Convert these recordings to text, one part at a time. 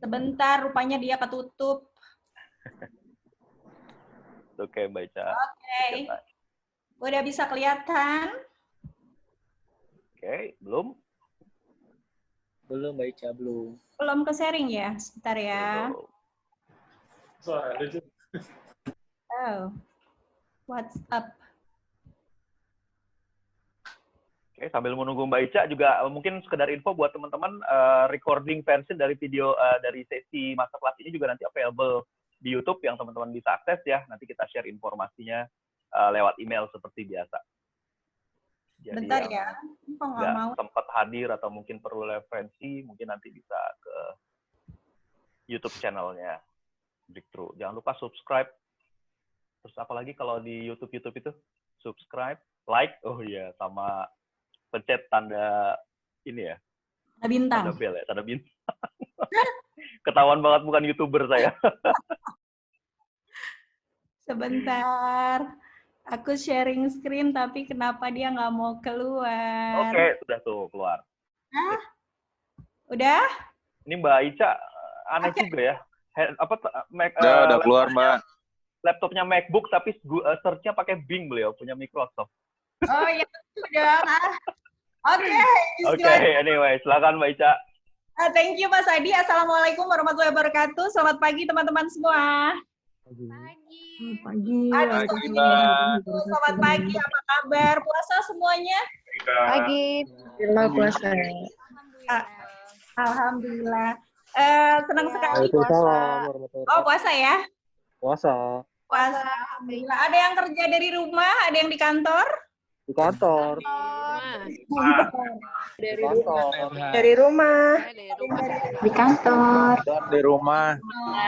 Sebentar, rupanya dia ketutup. Oke, Mbak Ica. Oke. Udah bisa kelihatan? Oke, belum? Belum, Mbak Ica, belum. Belum ke sharing ya? Sebentar ya. Oh, what's up? Oke, sambil menunggu Mbak Ica juga mungkin sekedar info buat teman-teman, recording version dari video dari sesi masterclass ini juga nanti available di YouTube yang teman-teman bisa akses ya. Nanti kita share informasinya lewat email seperti biasa. Jadi Bentar yang ya. Kok nggak nggak mau? sempat hadir atau mungkin perlu referensi, mungkin nanti bisa ke YouTube channelnya Breakthrough. Jangan lupa subscribe. Terus apalagi kalau di YouTube itu subscribe, like, oh iya, sama pencet tanda ini ya, Ada bintang. tanda bel ya, tanda bintang. Ketahuan banget bukan YouTuber saya. Sebentar. Aku sharing screen tapi kenapa dia nggak mau keluar? Oke, sudah tuh keluar. Hah? Udah? Ini Mbak Ica aneh juga ya. Udah keluar, Mbak. Laptopnya MacBook tapi search-nya pakai Bing beliau, punya Microsoft. Oh ya, udah. Oke. Oke, anyway, silakan Mbak Ica. Thank you Mas Adi. Assalamualaikum warahmatullahi wabarakatuh. Selamat pagi teman-teman semua. Pagi. Pagi, Mbak. Selamat pagi. Apa kabar? Puasa semuanya? Pagi. Alhamdulillah puasa. Alhamdulillah. Senang sekali. Waalaikumsalam warahmatullahi Oh, puasa ya? Puasa. Puasa. Alhamdulillah. Ada yang kerja dari rumah, ada yang di kantor? Di kantor. Dari kantor. Dari rumah. Di kantor. Dan di rumah.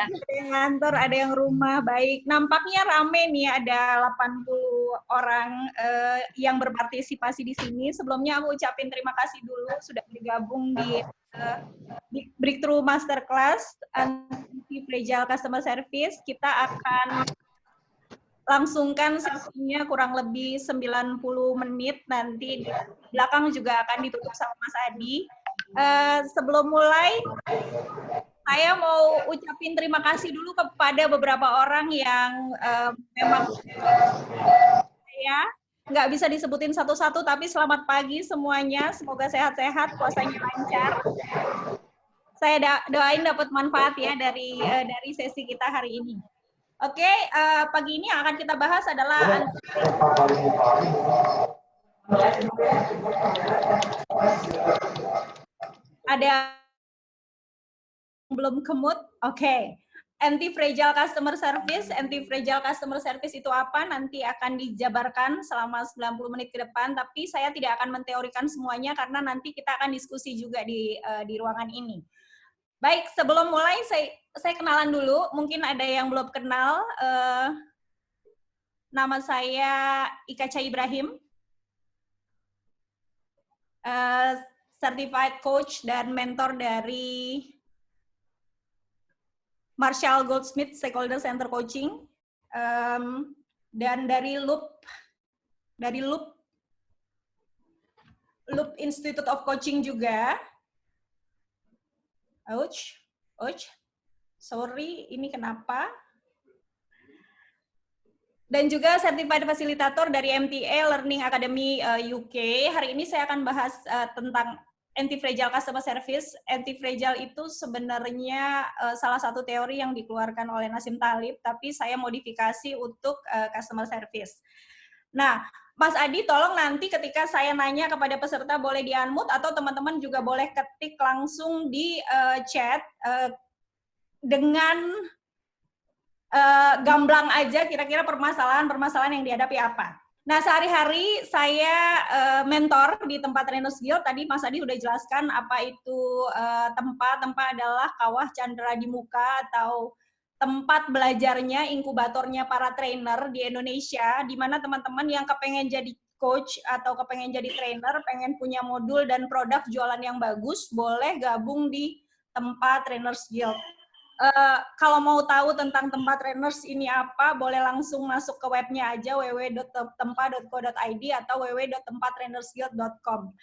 Ada yang kantor, ada yang rumah. Baik. Nampaknya rame nih, ada 80 orang yang berpartisipasi di sini. Sebelumnya aku ucapin terima kasih dulu sudah bergabung di Breakthrough Masterclass Anti-Fragile Customer Service. Kita akan langsungkan sesinya kurang lebih 90 menit, nanti di belakang juga akan ditutup sama Mas Adi. Sebelum mulai, saya mau ucapin terima kasih dulu kepada beberapa orang yang memang saya nggak bisa disebutin satu-satu, tapi selamat pagi semuanya, semoga sehat-sehat, puasanya lancar. Saya doain dapat manfaat ya dari sesi kita hari ini. Oke, pagi ini yang akan kita bahas adalah ada belum kemut. Oke. Anti-fragile customer service. Anti-fragile customer service itu apa? Nanti akan dijabarkan selama 90 menit ke depan, tapi saya tidak akan menteorikan semuanya karena nanti kita akan diskusi juga di ruangan ini. Baik, sebelum mulai saya kenalan dulu. Mungkin ada yang belum kenal. Nama saya Ika Cha Ibrahim, certified coach dan mentor dari Marshall Goldsmith Stakeholder Center Coaching, dan dari Loop Institute of Coaching juga. Ouch, sorry, ini kenapa? Dan juga Certified Facilitator dari MTA Learning Academy UK. Hari ini saya akan bahas tentang Anti-Fragile Customer Service. Anti-Fragile itu sebenarnya salah satu teori yang dikeluarkan oleh Nassim Taleb, tapi saya modifikasi untuk Customer Service. Nah, Mas Adi, tolong nanti ketika saya nanya kepada peserta boleh di-unmute atau teman-teman juga boleh ketik langsung di chat dengan gamblang aja kira-kira permasalahan yang dihadapi apa. Nah, sehari-hari saya mentor di tempat Trainers Guild. Tadi Mas Adi udah jelaskan apa itu tempat adalah kawah candera di muka atau tempat belajarnya, inkubatornya para trainer di Indonesia, di mana teman-teman yang kepengen jadi coach atau kepengen jadi trainer, pengen punya modul dan produk jualan yang bagus, boleh gabung di tempat Trainers Guild. Kalau mau tahu tentang tempat trainers ini apa, boleh langsung masuk ke webnya aja, www.tempa.co.id atau www.tempattrainersguild.com.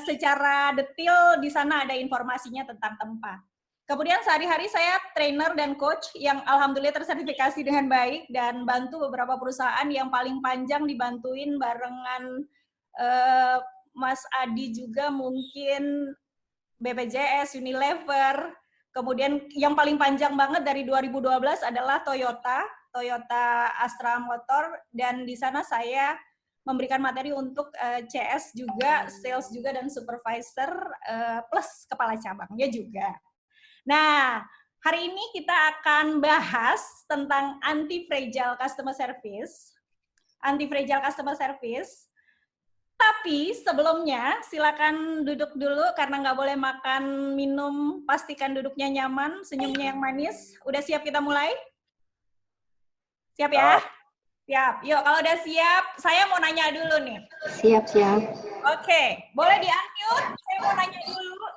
Secara detail di sana ada informasinya tentang tempat. Kemudian sehari-hari saya trainer dan coach yang alhamdulillah tersertifikasi dengan baik dan bantu beberapa perusahaan yang paling panjang dibantuin barengan Mas Adi juga mungkin BPJS, Unilever. Kemudian yang paling panjang banget dari 2012 adalah Toyota Astra Motor, dan di sana saya memberikan materi untuk CS juga, sales juga, dan supervisor plus kepala cabangnya juga. Nah, hari ini kita akan bahas tentang anti-fragile customer service. Anti-fragile customer service. Tapi sebelumnya silakan duduk dulu karena nggak boleh makan, minum, pastikan duduknya nyaman, senyumnya yang manis. Udah siap kita mulai? Siap ya? Siap. Yuk, kalau udah siap, saya mau nanya dulu nih. Siap. Oke, boleh di-unmute? Saya mau nanya dulu.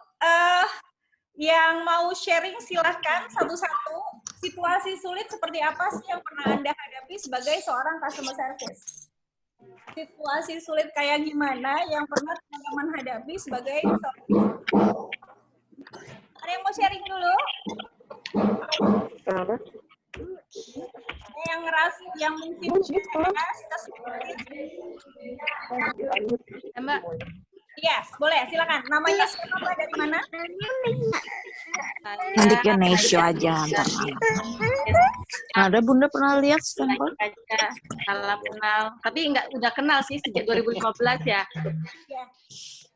Yang mau sharing silahkan satu-satu. Situasi sulit seperti apa sih yang pernah Anda hadapi sebagai seorang customer service? Situasi sulit kayak gimana yang pernah teman-teman hadapi sebagai seorang? Ada yang mau sharing dulu? Yang mungkin Mbak. Yes, boleh, silakan. Namanya siapa, Mbak, dari mana? Nanti ke Nesho aja. Ada Bunda pernah lihat stempel? Salam kenal. Tapi udah kenal sih sejak 2015 ya.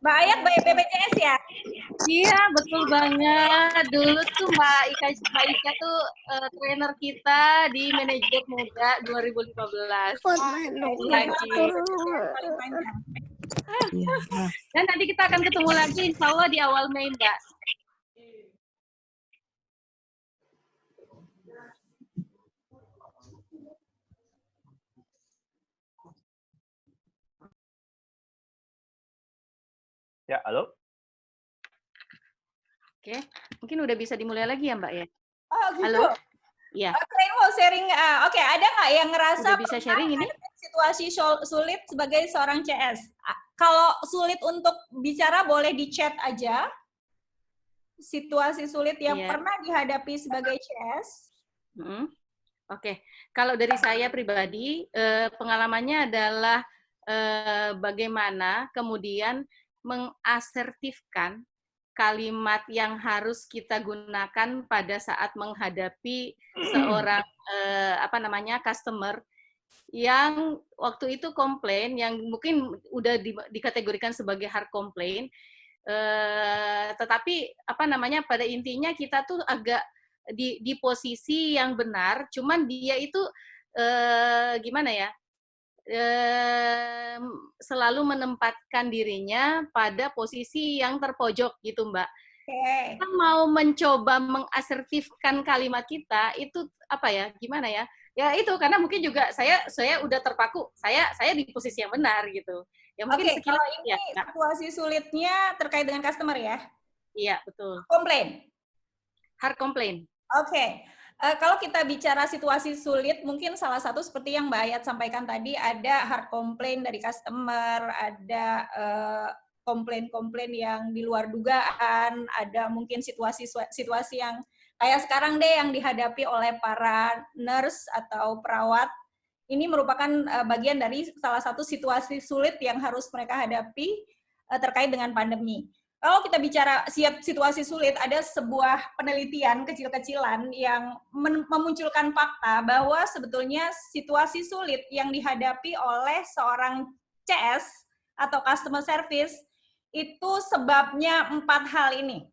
Mbak Ayat, BPJS ya? Iya, betul banget. Dulu tuh Mbak Ika tuh trainer kita di Manajer Muda 2015. Dan nanti kita akan ketemu lagi insya Allah di awal Mei, Mbak. Ya, halo? Oke, mungkin udah bisa dimulai lagi ya, Mbak ya? Oh, gitu? Halo? Iya. Saya mau sharing, oke, ada nggak yang ngerasa udah bisa sharing ini? Situasi sulit sebagai seorang CS? Kalau sulit untuk bicara boleh di chat aja. Situasi sulit yang pernah dihadapi sebagai CS? Oke, kalau dari saya pribadi, pengalamannya adalah bagaimana kemudian mengasertifkan kalimat yang harus kita gunakan pada saat menghadapi seorang customer yang waktu itu komplain, yang mungkin udah dikategorikan sebagai hard complaint, tetapi pada intinya kita tuh agak di posisi yang benar, cuman dia itu selalu menempatkan dirinya pada posisi yang terpojok gitu, Mbak. Kita mau mencoba mengasertifkan kalimat kita itu gimana ya? Ya itu karena mungkin juga saya udah terpaku, saya di posisi yang benar gitu. Ya mungkin kalau ini situasi sulitnya terkait dengan customer ya? Iya, betul. Komplain. Hard complaint. Oke. Kalau kita bicara situasi sulit, mungkin salah satu seperti yang Mbak Ayat sampaikan tadi, ada hard complaint dari customer, ada komplain-komplain yang di luar dugaan, ada mungkin situasi yang kayak sekarang deh yang dihadapi oleh para nurse atau perawat. Ini merupakan bagian dari salah satu situasi sulit yang harus mereka hadapi terkait dengan pandemi. Kalau kita bicara situasi sulit, ada sebuah penelitian kecil-kecilan yang memunculkan fakta bahwa sebetulnya situasi sulit yang dihadapi oleh seorang CS atau customer service itu sebabnya 4 hal ini.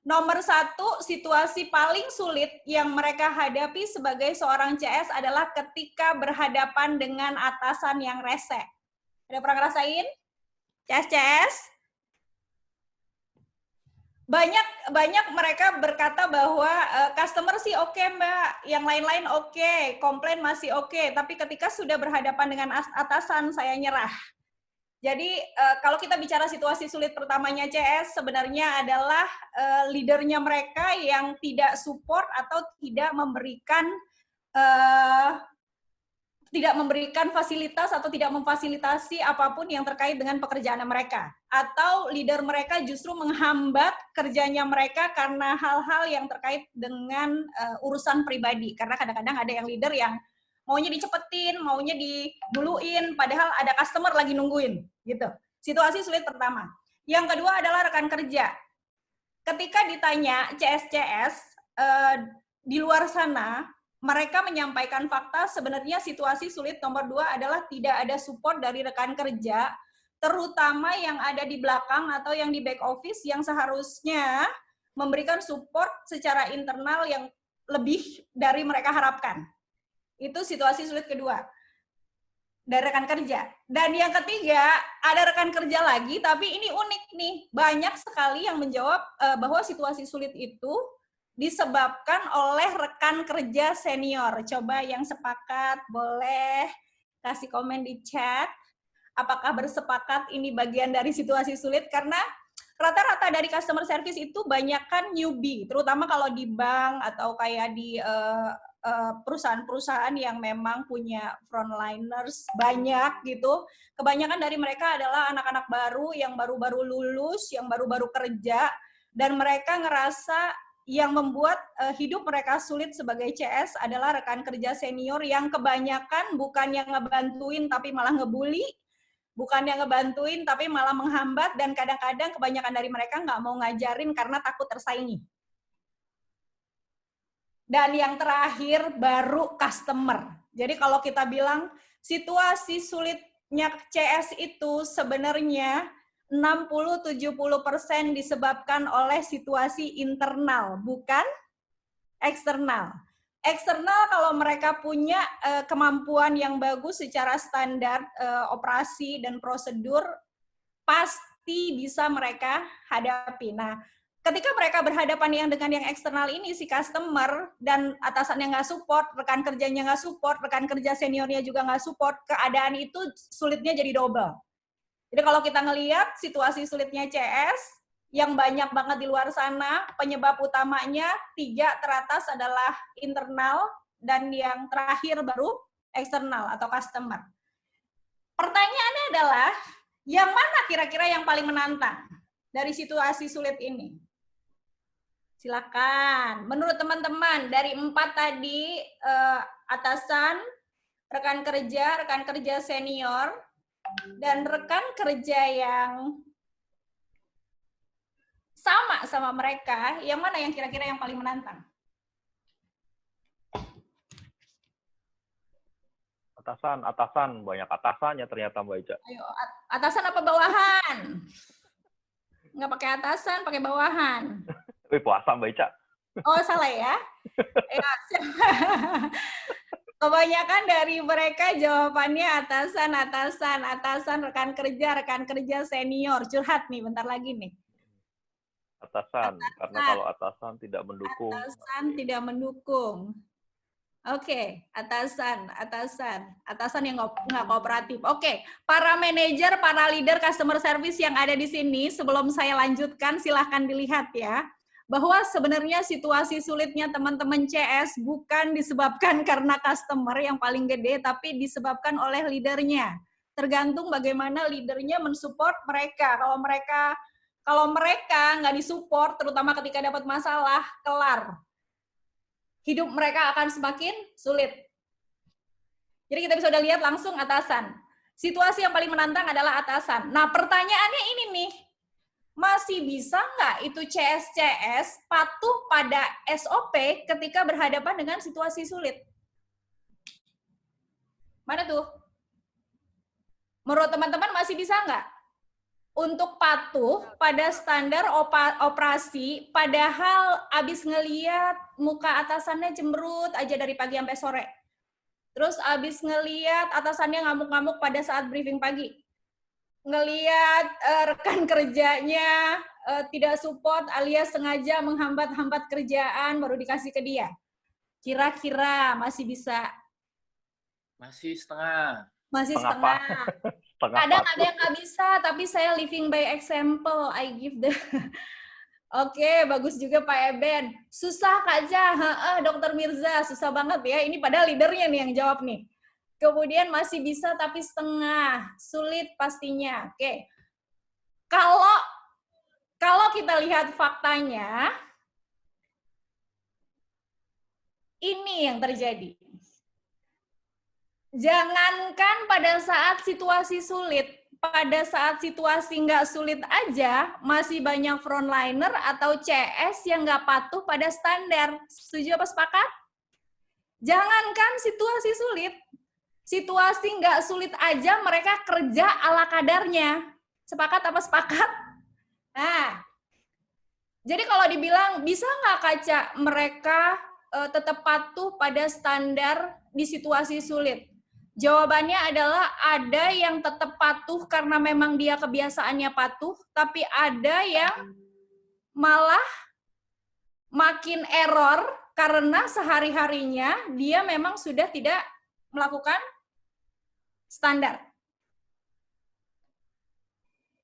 Nomor 1, situasi paling sulit yang mereka hadapi sebagai seorang CS adalah ketika berhadapan dengan atasan yang rese. Ada pernah ngerasain? CS? Banyak mereka berkata bahwa customer sih oke, Mbak, yang lain-lain oke, komplain masih oke, tapi ketika sudah berhadapan dengan atasan saya nyerah. Jadi kalau kita bicara situasi sulit pertamanya CS sebenarnya adalah leadernya mereka yang tidak support atau tidak memberikan tidak memberikan fasilitas atau tidak memfasilitasi apapun yang terkait dengan pekerjaan mereka. Atau leader mereka justru menghambat kerjanya mereka karena hal-hal yang terkait dengan urusan pribadi. Karena kadang-kadang ada yang leader yang maunya dicepetin, maunya diduluin, padahal ada customer lagi nungguin. Gitu. Situasi sulit pertama. Yang kedua adalah rekan kerja. Ketika ditanya CS-CS di luar sana, mereka menyampaikan fakta sebenarnya situasi sulit nomor 2 adalah tidak ada support dari rekan kerja, terutama yang ada di belakang atau yang di back office yang seharusnya memberikan support secara internal yang lebih dari mereka harapkan. Itu situasi sulit kedua dari rekan kerja. Dan yang ketiga, ada rekan kerja lagi, tapi ini unik nih. Banyak sekali yang menjawab bahwa situasi sulit itu disebabkan oleh rekan kerja senior. Coba yang sepakat boleh kasih komen di chat. Apakah bersepakat ini bagian dari situasi sulit? Karena rata-rata dari customer service itu banyak kan newbie, terutama kalau di bank atau kayak di perusahaan-perusahaan yang memang punya frontliners banyak gitu. Kebanyakan dari mereka adalah anak-anak baru yang baru-baru lulus, yang baru-baru kerja, dan mereka ngerasa yang membuat hidup mereka sulit sebagai CS adalah rekan kerja senior yang kebanyakan bukan yang ngebantuin tapi malah ngebully, bukan yang ngebantuin tapi malah menghambat, dan kadang-kadang kebanyakan dari mereka nggak mau ngajarin karena takut tersaingi. Dan yang terakhir baru customer. Jadi kalau kita bilang situasi sulitnya CS itu sebenarnya 60-70% disebabkan oleh situasi internal, bukan eksternal. Eksternal kalau mereka punya kemampuan yang bagus secara standar operasi dan prosedur, pasti bisa mereka hadapi. Nah, ketika mereka berhadapan dengan yang eksternal ini, si customer dan atasannya nggak support, rekan kerjanya nggak support, rekan kerja seniornya juga nggak support, keadaan itu sulitnya jadi double. Jadi kalau kita ngelihat situasi sulitnya CS, yang banyak banget di luar sana, penyebab utamanya 3 teratas adalah internal, dan yang terakhir baru eksternal atau customer. Pertanyaannya adalah, yang mana kira-kira yang paling menantang dari situasi sulit ini? Silakan. Menurut teman-teman, dari 4 tadi, atasan, rekan kerja senior, dan rekan kerja yang sama mereka, yang mana yang kira-kira yang paling menantang? Atasan, banyak atasannya ternyata Mbak Ica. Ayo, atasan apa bawahan? Nggak pakai atasan, pakai bawahan. Wih, puasa Mbak Ica. Oh, salah ya? Ya. Kebanyakan dari mereka jawabannya atasan, rekan kerja senior. Curhat nih, bentar lagi nih. Atasan, karena kalau atasan tidak mendukung. Atasan tidak mendukung. Oke, atasan yang nggak kooperatif. Oke, para manajer, para leader customer service yang ada di sini, sebelum saya lanjutkan, silahkan dilihat ya, bahwa sebenarnya situasi sulitnya teman-teman CS bukan disebabkan karena customer yang paling gede, tapi disebabkan oleh leadernya. Tergantung bagaimana leadernya mensupport mereka. Kalau mereka nggak disupport, terutama ketika dapat masalah, kelar. Hidup mereka akan semakin sulit. Jadi kita bisa udah lihat langsung atasan. Situasi yang paling menantang adalah atasan. Nah, pertanyaannya ini nih, masih bisa nggak itu CS patuh pada SOP ketika berhadapan dengan situasi sulit? Mana tuh? Menurut teman-teman masih bisa nggak? Untuk patuh pada standar operasi, padahal abis ngeliat muka atasannya cemberut aja dari pagi sampai sore. Terus abis ngeliat atasannya ngamuk-ngamuk pada saat briefing pagi. Ngeliat rekan kerjanya tidak support alias sengaja menghambat-hambat kerjaan baru dikasih ke dia. Kira-kira masih bisa? Masih setengah. Masih setengah. Kadang ada yang nggak bisa, tapi saya living by example. I give the... Oke, bagus juga Pak Eben. Susah Kak Ja, Dokter Mirza, susah banget ya. Ini padahal leadernya nih yang jawab nih. Kemudian masih bisa tapi setengah, sulit pastinya. Oke. Kalau kita lihat faktanya, ini yang terjadi. Jangankan pada saat situasi sulit, pada saat situasi nggak sulit aja, masih banyak frontliner atau CS yang nggak patuh pada standar. Setuju apa sepakat? Jangankan situasi sulit, situasi nggak sulit aja mereka kerja ala kadarnya. Sepakat apa sepakat? Nah, jadi kalau dibilang bisa nggak Kaca mereka tetap patuh pada standar di situasi sulit? Jawabannya adalah ada yang tetap patuh karena memang dia kebiasaannya patuh, tapi ada yang malah makin error karena sehari-harinya dia memang sudah tidak melakukan standar.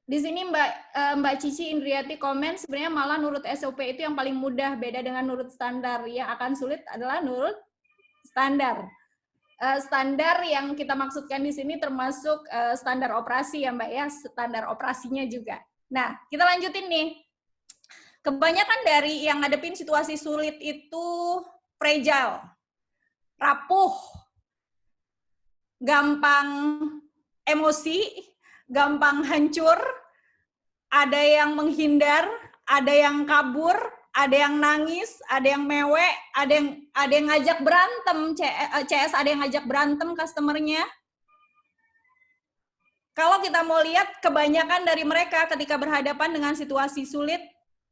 Di sini Mbak Cici Indriati komen, sebenarnya malah nurut SOP itu yang paling mudah, beda dengan nurut standar. Yang akan sulit adalah nurut standar. Standar yang kita maksudkan di sini termasuk standar operasi ya Mbak ya, standar operasinya juga. Nah, kita lanjutin nih. Kebanyakan dari yang ngadepin situasi sulit itu fragile, rapuh, gampang emosi, gampang hancur, ada yang menghindar, ada yang kabur, ada yang nangis, ada yang mewek, ada yang ngajak berantem, CS ada yang ngajak berantem customernya. Kalau kita mau lihat, kebanyakan dari mereka ketika berhadapan dengan situasi sulit,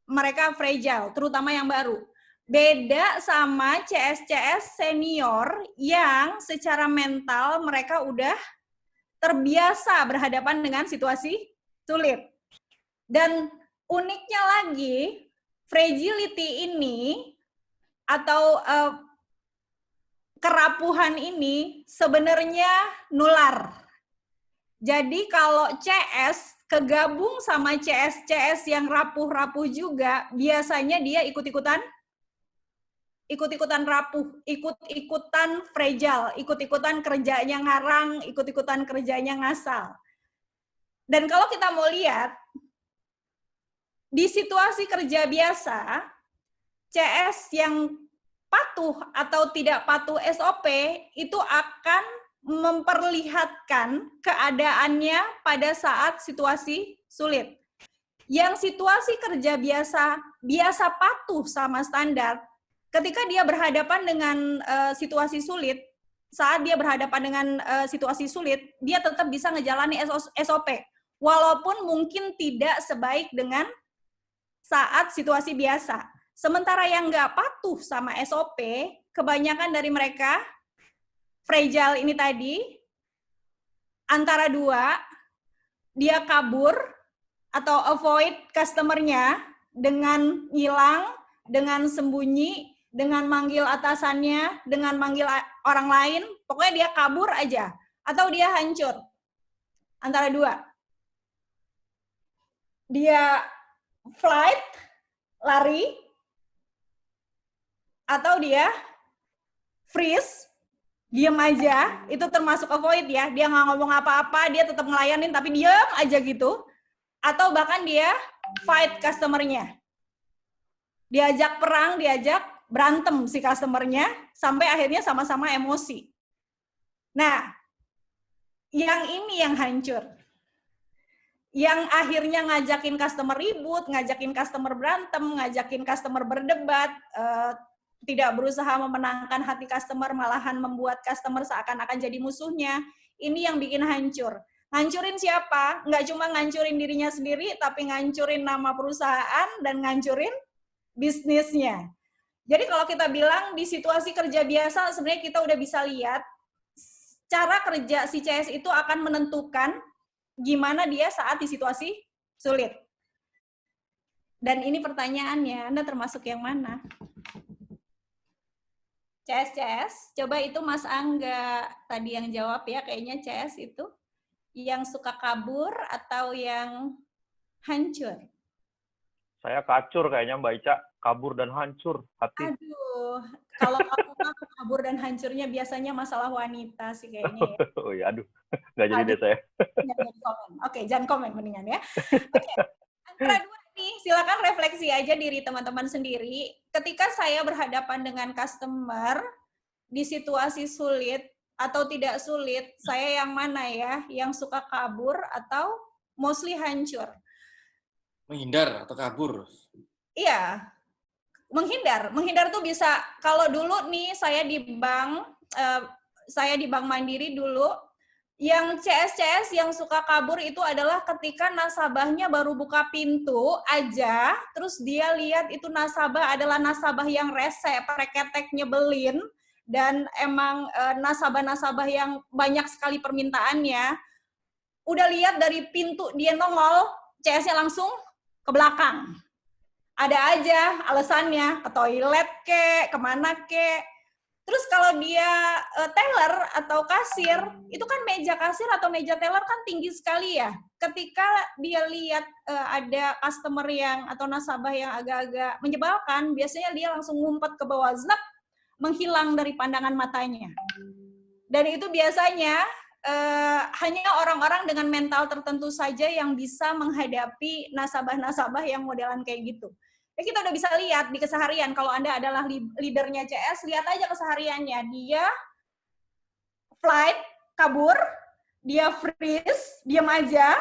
mereka fragile, terutama yang baru. Beda sama CS-CS senior yang secara mental mereka udah terbiasa berhadapan dengan situasi sulit. Dan uniknya lagi, fragility ini atau kerapuhan ini sebenarnya nular. Jadi kalau CS kegabung sama CS yang rapuh-rapuh juga, biasanya dia ikut-ikutan rapuh, ikut-ikutan fragile, ikut-ikutan kerjanya ngarang, ikut-ikutan kerjanya ngasal. Dan kalau kita mau lihat, di situasi kerja biasa, CS yang patuh atau tidak patuh SOP itu akan memperlihatkan keadaannya pada saat situasi sulit. Yang situasi kerja biasa patuh sama standar, ketika dia berhadapan dengan situasi sulit, saat dia berhadapan dengan situasi sulit, dia tetap bisa ngejalani SOP, walaupun mungkin tidak sebaik dengan saat situasi biasa. Sementara yang nggak patuh sama SOP, kebanyakan dari mereka fragile ini tadi, antara dua, dia kabur atau avoid customer-nya dengan hilang, dengan sembunyi, dengan manggil atasannya, dengan manggil orang lain, pokoknya dia kabur aja, atau dia hancur. Antara dua. Dia flight, lari, atau dia freeze, diem aja, itu termasuk avoid ya, dia nggak ngomong apa-apa, dia tetap ngelayanin tapi diem aja gitu, atau bahkan dia fight customer-nya, diajak perang, diajak berantem si customer-nya, sampai akhirnya sama-sama emosi. Nah, yang ini yang hancur. Yang akhirnya ngajakin customer ribut, ngajakin customer berantem, ngajakin customer berdebat, tidak berusaha memenangkan hati customer, malahan membuat customer seakan-akan jadi musuhnya. Ini yang bikin hancur. Ngancurin siapa? Nggak cuma ngancurin dirinya sendiri, tapi ngancurin nama perusahaan dan ngancurin bisnisnya. Jadi kalau kita bilang di situasi kerja biasa, sebenarnya kita udah bisa lihat cara kerja si CS itu akan menentukan gimana dia saat di situasi sulit. Dan ini pertanyaannya, Anda termasuk yang mana? CS, coba itu Mas Angga tadi yang jawab ya, kayaknya CS itu yang suka kabur atau yang hancur? Saya kacur kayaknya Mbak Ica, kabur dan hancur hati. Aduh, kalau kamu kabur dan hancurnya biasanya masalah wanita sih kayaknya ya. Oh ya, aduh, nggak jadi deh saya. Oke, jangan komen mendingan ya. Oke, antara dua nih, silakan refleksi aja diri teman-teman sendiri. Ketika saya berhadapan dengan customer di situasi sulit atau tidak sulit, saya yang mana ya? Yang suka kabur atau mostly hancur? Menghindar atau kabur? Iya, menghindar. Menghindar tuh bisa, kalau dulu nih saya di Bank Mandiri dulu, yang CS yang suka kabur itu adalah ketika nasabahnya baru buka pintu aja, terus dia lihat itu nasabah adalah nasabah yang rese, preketek, nyebelin, dan emang nasabah-nasabah yang banyak sekali permintaannya, udah lihat dari pintu dia nongol, CS-nya langsung ke belakang. Ada aja alasannya, ke toilet kek, kemana kek. Terus kalau dia teller atau kasir, itu kan meja kasir atau meja teller kan tinggi sekali ya. Ketika dia lihat ada customer yang atau nasabah yang agak-agak menyebalkan, biasanya dia langsung ngumpet ke bawah, zlap, menghilang dari pandangan matanya. Dan itu biasanya hanya orang-orang dengan mental tertentu saja yang bisa menghadapi nasabah-nasabah yang modelan kayak gitu. Ya, kita udah bisa lihat di keseharian, kalau Anda adalah leadernya CS, lihat aja kesehariannya. Dia flight, kabur, dia freeze, diam aja,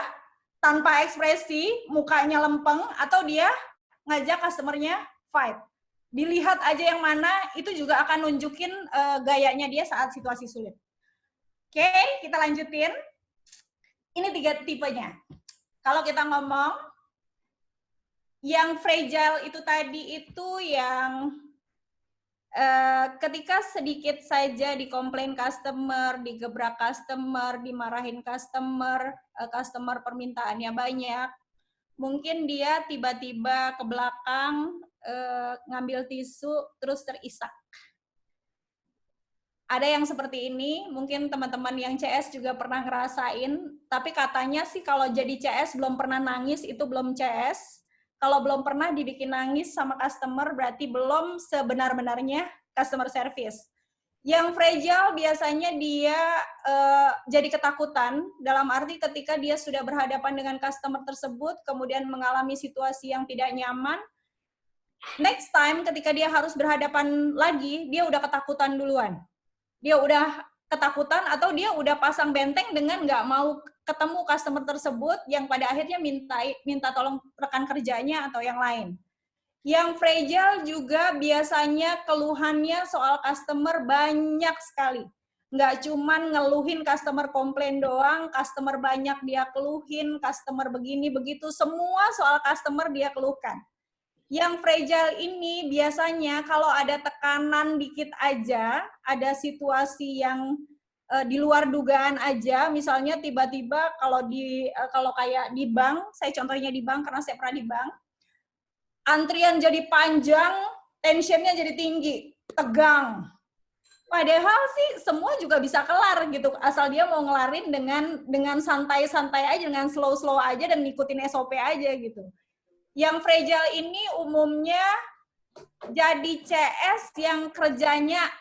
tanpa ekspresi, mukanya lempeng, atau dia ngajak customer-nya fight. Dilihat aja yang mana, itu juga akan nunjukin gayanya dia saat situasi sulit. Oke, kita lanjutin. Ini 3 tipenya. Kalau kita ngomong, yang fragile itu tadi itu yang ketika sedikit saja dikomplain customer, digebrak customer, dimarahin customer, customer permintaannya banyak, mungkin dia tiba-tiba ke belakang ngambil tisu terus terisak. Ada yang seperti ini, mungkin teman-teman yang CS juga pernah ngerasain, tapi katanya sih kalau jadi CS belum pernah nangis itu belum CS. Kalau belum pernah dibikin nangis sama customer, berarti belum sebenar-benarnya customer service. Yang fragile biasanya dia jadi ketakutan, dalam arti ketika dia sudah berhadapan dengan customer tersebut, kemudian mengalami situasi yang tidak nyaman, next time ketika dia harus berhadapan lagi, dia udah ketakutan duluan. Dia udah ketakutan atau dia udah pasang benteng dengan nggak mau ketemu customer tersebut yang pada akhirnya minta tolong rekan kerjanya atau yang lain. Yang fragile juga biasanya keluhannya soal customer banyak sekali. Nggak cuman ngeluhin customer komplain doang, customer banyak dia keluhin, customer begini begitu, semua soal customer dia keluhkan. Yang fragile ini biasanya kalau ada tekanan dikit aja, ada situasi yang di luar dugaan aja, misalnya tiba-tiba kalau kayak di bank, saya contohnya di bank karena saya pernah di bank, antrian jadi panjang, tensionnya jadi tinggi, tegang. Padahal sih semua juga bisa kelar gitu, asal dia mau ngelarin dengan santai-santai aja, dengan slow-slow aja dan ngikutin SOP aja gitu. Yang fragile ini umumnya jadi CS yang kerjanya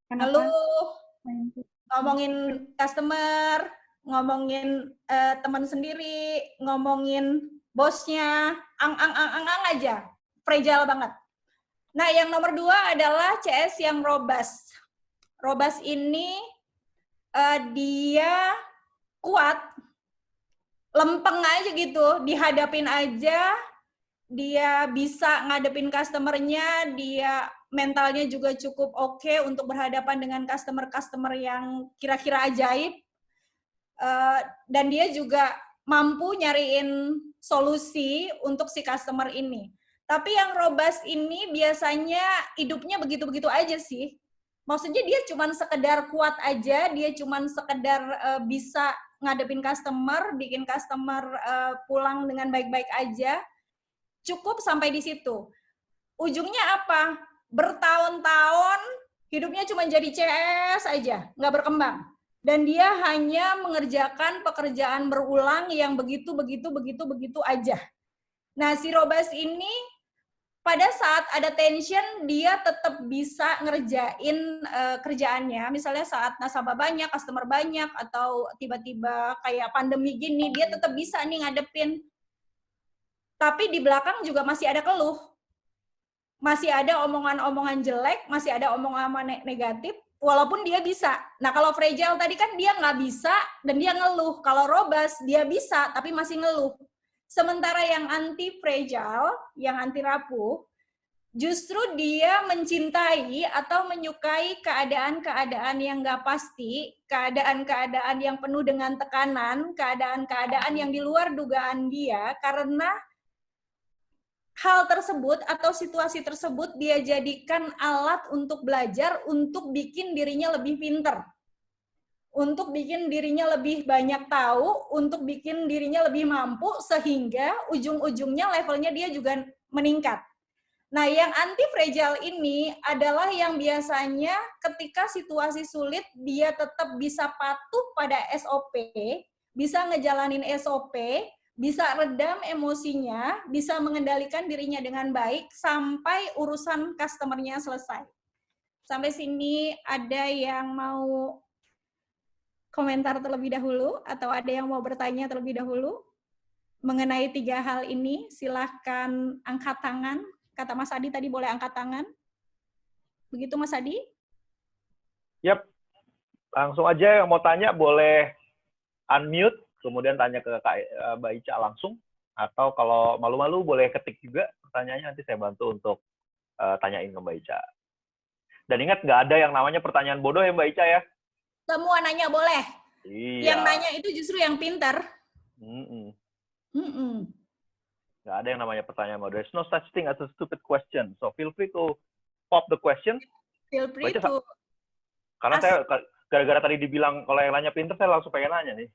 ngeluh, ngomongin customer, ngomongin teman sendiri, ngomongin bosnya, ang aja, fragile banget. Nah, yang nomor 2 adalah CS yang robust. Robust ini dia kuat, lempeng aja gitu, dihadapin aja, dia bisa ngadepin customer-nya, dia mentalnya juga cukup oke untuk berhadapan dengan customer-customer yang kira-kira ajaib, dan dia juga mampu nyariin solusi untuk si customer ini. Tapi yang robust ini biasanya hidupnya begitu-begitu aja sih. Maksudnya dia cuma sekedar kuat aja, dia cuma sekedar bisa ngadepin customer, bikin customer pulang dengan baik-baik aja, cukup sampai di situ. Ujungnya apa? Bertahun-tahun hidupnya cuma jadi CS aja, nggak berkembang. Dan dia hanya mengerjakan pekerjaan berulang yang begitu aja. Nah, si robust ini pada saat ada tension dia tetap bisa ngerjain kerjaannya. Misalnya saat nasabah banyak, customer banyak, atau tiba-tiba kayak pandemi gini, dia tetap bisa nih ngadepin. Tapi di belakang juga masih ada keluh. Masih ada omongan-omongan jelek, masih ada omongan negatif, walaupun dia bisa. Nah, kalau fragile tadi kan dia nggak bisa dan dia ngeluh. Kalau robust, dia bisa tapi masih ngeluh. Sementara yang anti fragile, yang anti rapuh, justru dia mencintai atau menyukai keadaan-keadaan yang nggak pasti, keadaan-keadaan yang penuh dengan tekanan, keadaan-keadaan yang di luar dugaan dia, karena hal tersebut atau situasi tersebut dia jadikan alat untuk belajar, untuk bikin dirinya lebih pinter. Untuk bikin dirinya lebih banyak tahu, untuk bikin dirinya lebih mampu, sehingga ujung-ujungnya levelnya dia juga meningkat. Nah, yang anti-fragile ini adalah yang biasanya ketika situasi sulit, dia tetap bisa patuh pada SOP, bisa ngejalanin SOP, bisa redam emosinya, bisa mengendalikan dirinya dengan baik, sampai urusan customer-nya selesai. Sampai sini ada yang mau komentar terlebih dahulu, atau ada yang mau bertanya terlebih dahulu mengenai 3 hal ini? Silahkan angkat tangan. Kata Mas Adi tadi boleh angkat tangan. Begitu Mas Adi? Yap, langsung aja yang mau tanya boleh unmute, kemudian tanya ke Mbak Ica langsung. Atau kalau malu-malu boleh ketik juga pertanyaannya, nanti saya bantu untuk tanyain ke Mbak Ica. Dan ingat, nggak ada yang namanya pertanyaan bodoh ya Mbak Ica ya? Semua nanya boleh. Iya. Yang nanya itu justru yang pintar. Nggak ada yang namanya pertanyaan bodoh. There's no such thing as a stupid question. So feel free to pop the question. Feel free to... Karena saya gara-gara tadi dibilang kalau yang nanya pintar, saya langsung pengen nanya nih.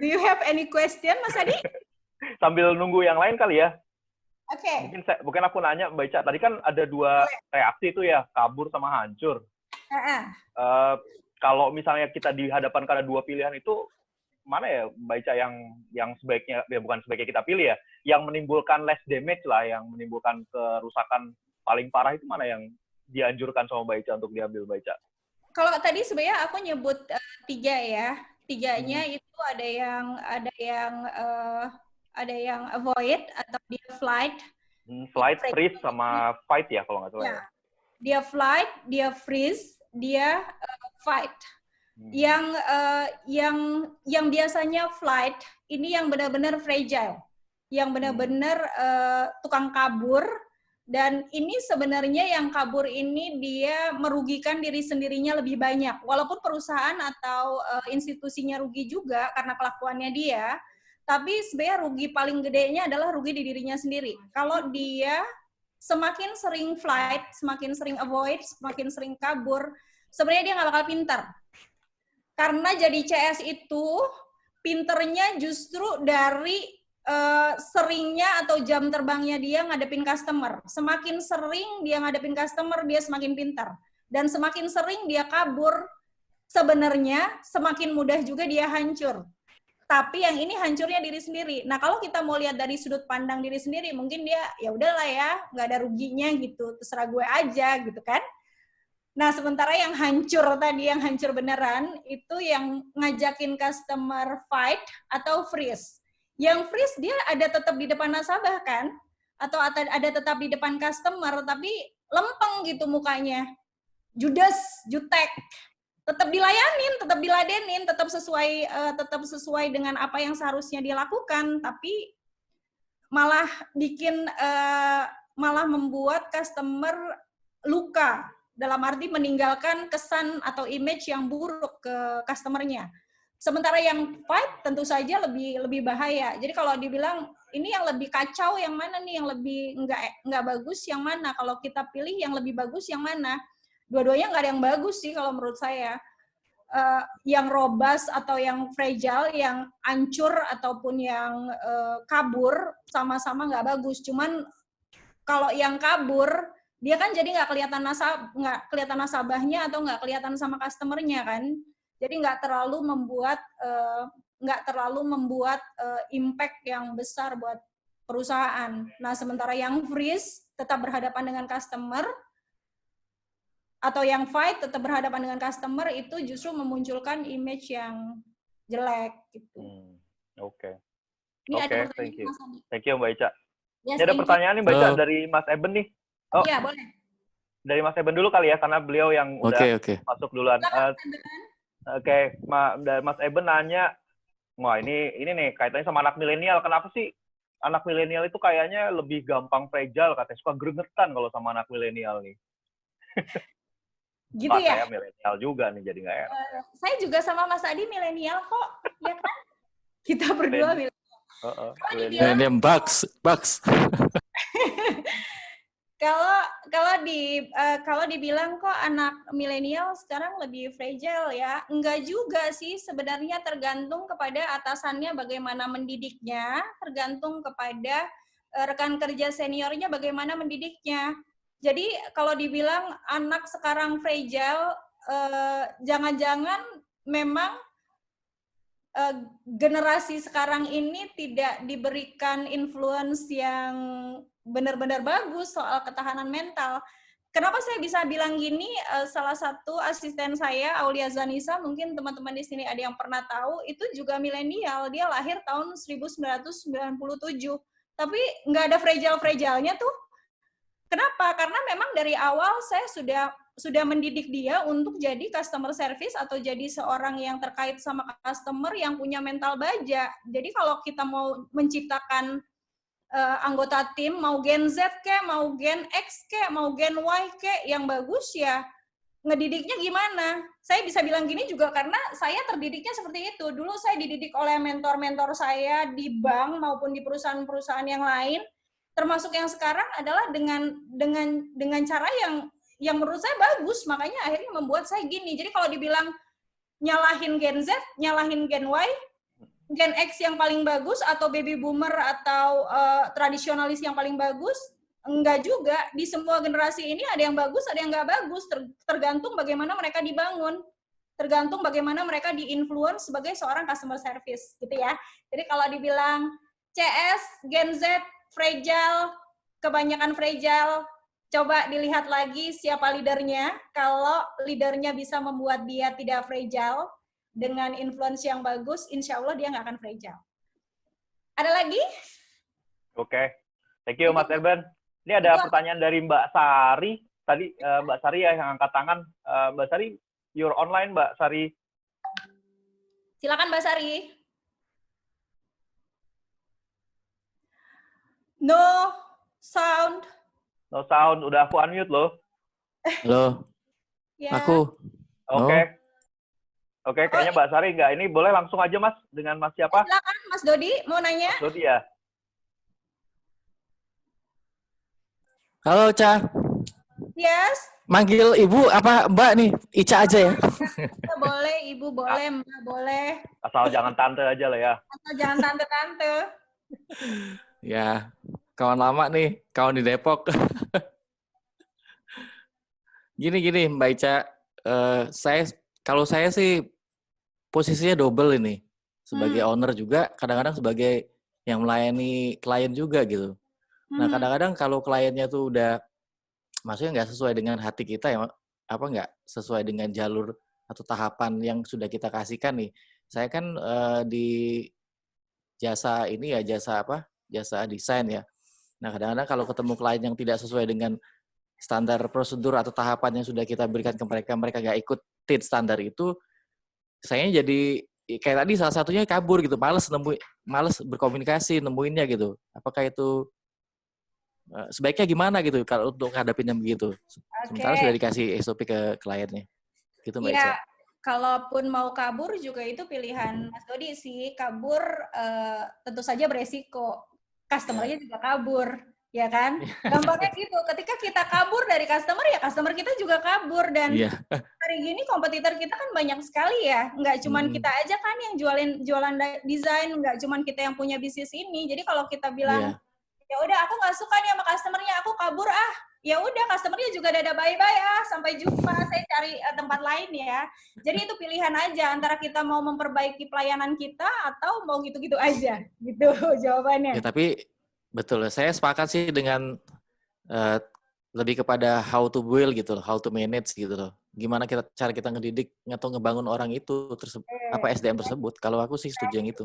Do you have any question, Mas Adi? Sambil nunggu yang lain kali ya. Oke. Mungkin aku nanya Mbak Ica, tadi kan ada 2 reaksi itu ya, kabur sama hancur. Kalau misalnya kita dihadapkan karena 2 pilihan itu, mana ya Mbak Ica yang sebaiknya, ya bukan sebaiknya kita pilih ya, yang menimbulkan less damage lah, yang menimbulkan kerusakan paling parah itu mana yang dianjurkan sama Mbak Ica untuk diambil Mbak Ica? Kalau tadi sebenarnya aku nyebut 3 ya. 3-nya itu ada yang avoid atau dia flight. Flight, freeze, sama fight ya kalau nggak salah ya. Dia flight, dia freeze, dia fight. Yang biasanya flight ini yang benar-benar fragile, yang benar-benar tukang kabur, dan ini sebenarnya yang kabur ini dia merugikan diri sendirinya lebih banyak, walaupun perusahaan atau institusinya rugi juga karena kelakuannya dia, tapi sebenarnya rugi paling gedenya adalah rugi di dirinya sendiri. Kalau dia semakin sering flight, semakin sering avoid, semakin sering kabur, sebenarnya dia nggak bakal pintar. Karena jadi CS itu, pinternya justru dari seringnya atau jam terbangnya dia ngadepin customer. Semakin sering dia ngadepin customer, dia semakin pintar. Dan semakin sering dia kabur, sebenarnya semakin mudah juga dia hancur. Tapi yang ini hancurnya diri sendiri. Nah, kalau kita mau lihat dari sudut pandang diri sendiri, mungkin dia, ya udahlah ya, nggak ada ruginya gitu, terserah gue aja gitu kan. Nah, sementara yang hancur tadi, yang hancur beneran, itu yang ngajakin customer fight atau freeze. Yang freeze dia ada tetap di depan nasabah kan? Atau ada tetap di depan customer, tapi lempeng gitu mukanya. Judes, jutek. Tetap dilayanin, tetap diladenin, tetap sesuai dengan apa yang seharusnya dia lakukan, tapi malah malah membuat customer luka. Dalam arti meninggalkan kesan atau image yang buruk ke customernya. Sementara yang fight tentu saja lebih bahaya. Jadi kalau dibilang ini yang lebih kacau yang mana nih, yang lebih nggak bagus yang mana? Kalau kita pilih yang lebih bagus yang mana? Dua-duanya nggak ada yang bagus sih kalau menurut saya. Yang robust atau yang fragile, yang hancur ataupun yang kabur sama-sama nggak bagus. Cuman kalau yang kabur dia kan jadi nggak kelihatan nasabahnya atau nggak kelihatan sama customernya kan, jadi nggak terlalu membuat impact yang besar buat perusahaan. Nah, sementara yang freeze tetap berhadapan dengan customer, atau yang fight tetap berhadapan dengan customer, itu justru memunculkan image yang jelek gitu. Oke. Ini ada Thank you. Mas Adi. Thank you Mbak Ica. Yes, Ini ada pertanyaan nih Mbak Ica dari Mas Eben nih. Oh, iya, boleh. Dari Mas Eben dulu kali ya, karena beliau yang udah masuk duluan. Oke, Mas Eben nanya, wah ini nih kaitannya sama anak milenial. Kenapa sih anak milenial itu kayaknya lebih gampang fragile, katanya suka gregetan kalau sama anak milenial nih. Gitu Pak, ya? saya milenial juga nih, jadi nggak enak. Saya juga sama Mas Adi milenial kok, ya kan? Kita berdua milenial. Milenial bugs. Kalau dibilang kok anak milenial sekarang lebih fragile ya, enggak juga sih, sebenarnya tergantung kepada atasannya bagaimana mendidiknya, tergantung kepada rekan kerja seniornya bagaimana mendidiknya. Jadi kalau dibilang anak sekarang fragile, jangan-jangan memang generasi sekarang ini tidak diberikan influence yang benar-benar bagus soal ketahanan mental. Kenapa saya bisa bilang gini? Salah satu asisten saya, Aulia Zanisa, mungkin teman-teman di sini ada yang pernah tahu, itu juga milenial. Dia lahir tahun 1997. Tapi nggak ada fragile-fragile-nya tuh. Kenapa? Karena memang dari awal saya sudah mendidik dia untuk jadi customer service atau jadi seorang yang terkait sama customer yang punya mental baja. Jadi kalau kita mau menciptakan anggota tim, mau Gen Z ke, mau Gen X ke, mau Gen Y ke, yang bagus ya ngedidiknya gimana? Saya bisa bilang gini juga karena saya terdidiknya seperti itu. Dulu saya dididik oleh mentor-mentor saya di bank maupun di perusahaan-perusahaan yang lain. Termasuk yang sekarang adalah dengan cara yang menurut saya bagus, makanya akhirnya membuat saya gini. Jadi kalau dibilang nyalahin Gen Z, nyalahin Gen Y, Gen X yang paling bagus atau baby boomer atau tradisionalis yang paling bagus, enggak juga. Di semua generasi ini ada yang bagus, ada yang nggak bagus, tergantung bagaimana mereka dibangun, tergantung bagaimana mereka di-influence sebagai seorang customer service, gitu ya. Jadi kalau dibilang CS, Gen Z, fragile, kebanyakan fragile, coba dilihat lagi siapa leadernya. Kalau leadernya bisa membuat dia tidak fragile dengan influence yang bagus, insya Allah dia nggak akan fragile. Ada lagi? Oke. Thank you, Mas Erben. Ini ada pertanyaan dari Mbak Sari. Tadi Mbak Sari ya yang angkat tangan. Mbak Sari, you're online, Mbak Sari. Silakan, Mbak Sari. No sound. No sound, udah aku unmute loh. Halo. Ya. Aku. Oke. Oke, kayaknya Mbak Sari enggak. Ini boleh langsung aja Mas dengan Mas siapa? Silakan Mas Dodi mau nanya. Mas Dodi ya. Halo, Ca. Yes. Manggil Ibu apa Mbak nih? Ica aja ya. Boleh, Ibu boleh, Mbak boleh. Asal jangan tante aja lah ya. Asal jangan tante-tante. Ya, kawan lama nih, kawan di Depok. Gini Mbak Ica, kalau saya sih posisinya double ini, sebagai owner juga, kadang-kadang sebagai yang melayani klien juga gitu. Nah kadang-kadang kalau kliennya tuh udah, maksudnya nggak sesuai dengan hati kita ya, nggak sesuai dengan jalur atau tahapan yang sudah kita kasihkan nih. Saya kan di jasa ini ya, jasa desain ya. Nah kadang-kadang kalau ketemu klien yang tidak sesuai dengan standar prosedur atau tahapan yang sudah kita berikan ke mereka, mereka nggak ikutin standar itu, saya jadi kayak tadi salah satunya kabur gitu, males berkomunikasi nemuinnya gitu. Apakah itu sebaiknya gimana gitu kalau untuk ngadepinnya begitu? Sementara sudah dikasih SOP ke kliennya. Gitu Mbak Ica. Kalaupun mau kabur juga itu pilihan Mas Dodi sih. Kabur tentu saja beresiko. Customer-nya juga kabur, ya kan? Gampangnya gitu. Ketika kita kabur dari customer, ya customer kita juga kabur. Dan hari gini kompetitor kita kan banyak sekali ya. Nggak cuma kita aja kan yang jualan desain, nggak cuma kita yang punya bisnis ini. Jadi kalau kita bilang, ya udah aku nggak suka nih sama customer-nya, aku kabur ah. Ya udah, customer-nya juga dadah bye-bye ah, sampai jumpa, saya cari tempat lain ya. Jadi itu pilihan aja, antara kita mau memperbaiki pelayanan kita atau mau gitu-gitu aja, gitu jawabannya. Ya, tapi Betul. Saya sepakat sih dengan lebih kepada how to build gitu loh, how to manage gitu loh. Gimana cara kita ngedidik atau ngebangun orang itu apa SDM tersebut. Kalau aku sih setuju yang itu.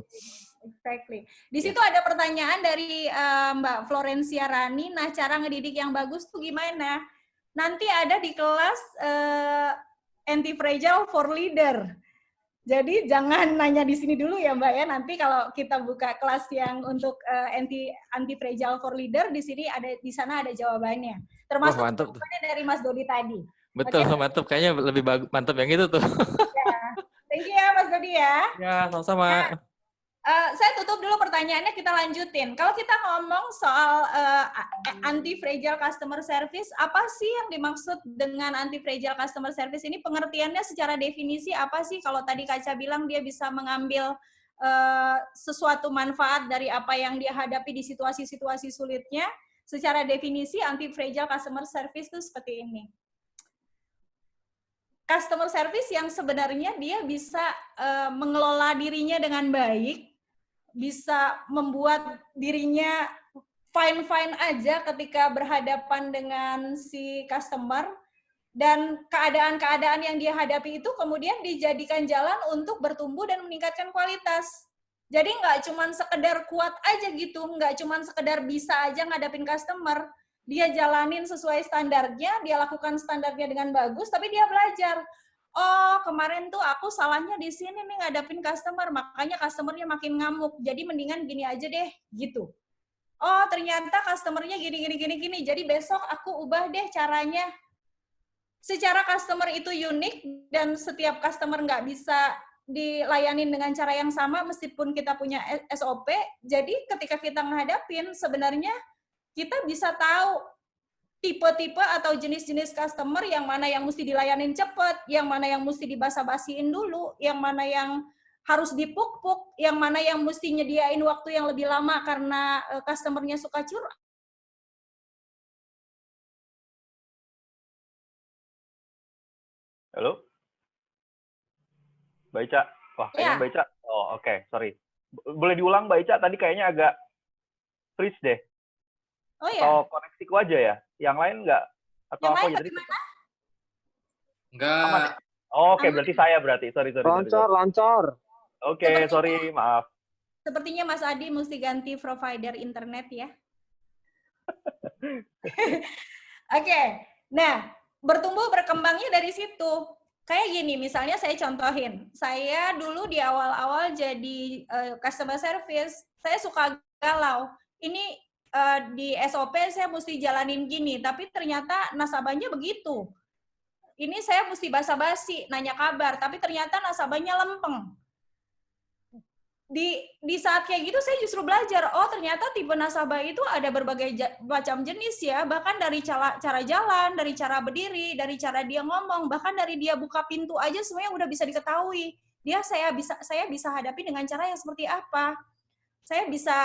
Exactly. Di situ ada pertanyaan dari Mbak Florencia Rani. Nah, cara ngedidik yang bagus tuh gimana? Nanti ada di kelas Anti-Fragile for Leader. Jadi jangan nanya di sini dulu ya Mbak ya. Nanti kalau kita buka kelas yang untuk Anti-Fragile for Leader, di sana ada jawabannya. Termasuk jawabannya dari Mas Dodi tadi. Betul, okay? Mantap. Kayaknya lebih mantap yang itu tuh. Ya. Thank you ya Mas Dodi ya. Ya, sama-sama. Saya tutup dulu pertanyaannya, kita lanjutin. Kalau kita ngomong soal anti-fragile customer service, apa sih yang dimaksud dengan anti-fragile customer service ini? Pengertiannya secara definisi apa sih? Kalau tadi Kaca bilang dia bisa mengambil sesuatu manfaat dari apa yang dia hadapi di situasi-situasi sulitnya, secara definisi anti-fragile customer service itu seperti ini. Customer service yang sebenarnya dia bisa mengelola dirinya dengan baik, bisa membuat dirinya fine-fine aja ketika berhadapan dengan si customer, dan keadaan-keadaan yang dia hadapi itu kemudian dijadikan jalan untuk bertumbuh dan meningkatkan kualitas. Jadi nggak cuma sekedar kuat aja gitu, nggak cuma sekedar bisa aja ngadapin customer, dia jalanin sesuai standarnya, dia lakukan standarnya dengan bagus, tapi dia belajar. Oh, kemarin tuh aku salahnya di sini nih ngadapin customer, makanya customernya makin ngamuk. Jadi mendingan gini aja deh, gitu. Oh, ternyata customernya gini. Jadi besok aku ubah deh caranya. Secara customer itu unik dan setiap customer nggak bisa dilayanin dengan cara yang sama meskipun kita punya SOP. Jadi ketika kita menghadapin, sebenarnya kita bisa tahu tipe-tipe atau jenis-jenis customer yang mana yang mesti dilayanin cepat, yang mana yang mesti dibasa-basiin dulu, yang mana yang harus dipuk-puk, yang mana yang mesti nyediain waktu yang lebih lama karena customernya suka curhat. Halo? Mbak Ica? Wah, kayaknya Mbak Ica. Oh, oke, sorry. Boleh diulang Mbak Ica? Tadi kayaknya agak freeze deh. Oh ya? Atau koneksiku aja ya? Yang lain enggak? Atau yang apa lain jadi? Enggak. Oh, oke, berarti saya berarti. Sorry. Lancor. Oke, sorry, maaf. Sepertinya Mas Adi mesti ganti provider internet ya. Oke. Nah, bertumbuh berkembangnya dari situ. Kayak gini, misalnya saya contohin. Saya dulu di awal-awal jadi customer service, saya suka galau. Ini di SOP saya mesti jalanin gini, tapi ternyata nasabahnya begitu. Ini saya mesti basa-basi, nanya kabar, tapi ternyata nasabahnya lempeng. Di saat kayak gitu saya justru belajar, oh ternyata tipe nasabah itu ada berbagai macam jenis ya, bahkan dari cara jalan, dari cara berdiri, dari cara dia ngomong, bahkan dari dia buka pintu aja semuanya udah bisa diketahui. Saya bisa hadapi dengan cara yang seperti apa. Saya bisa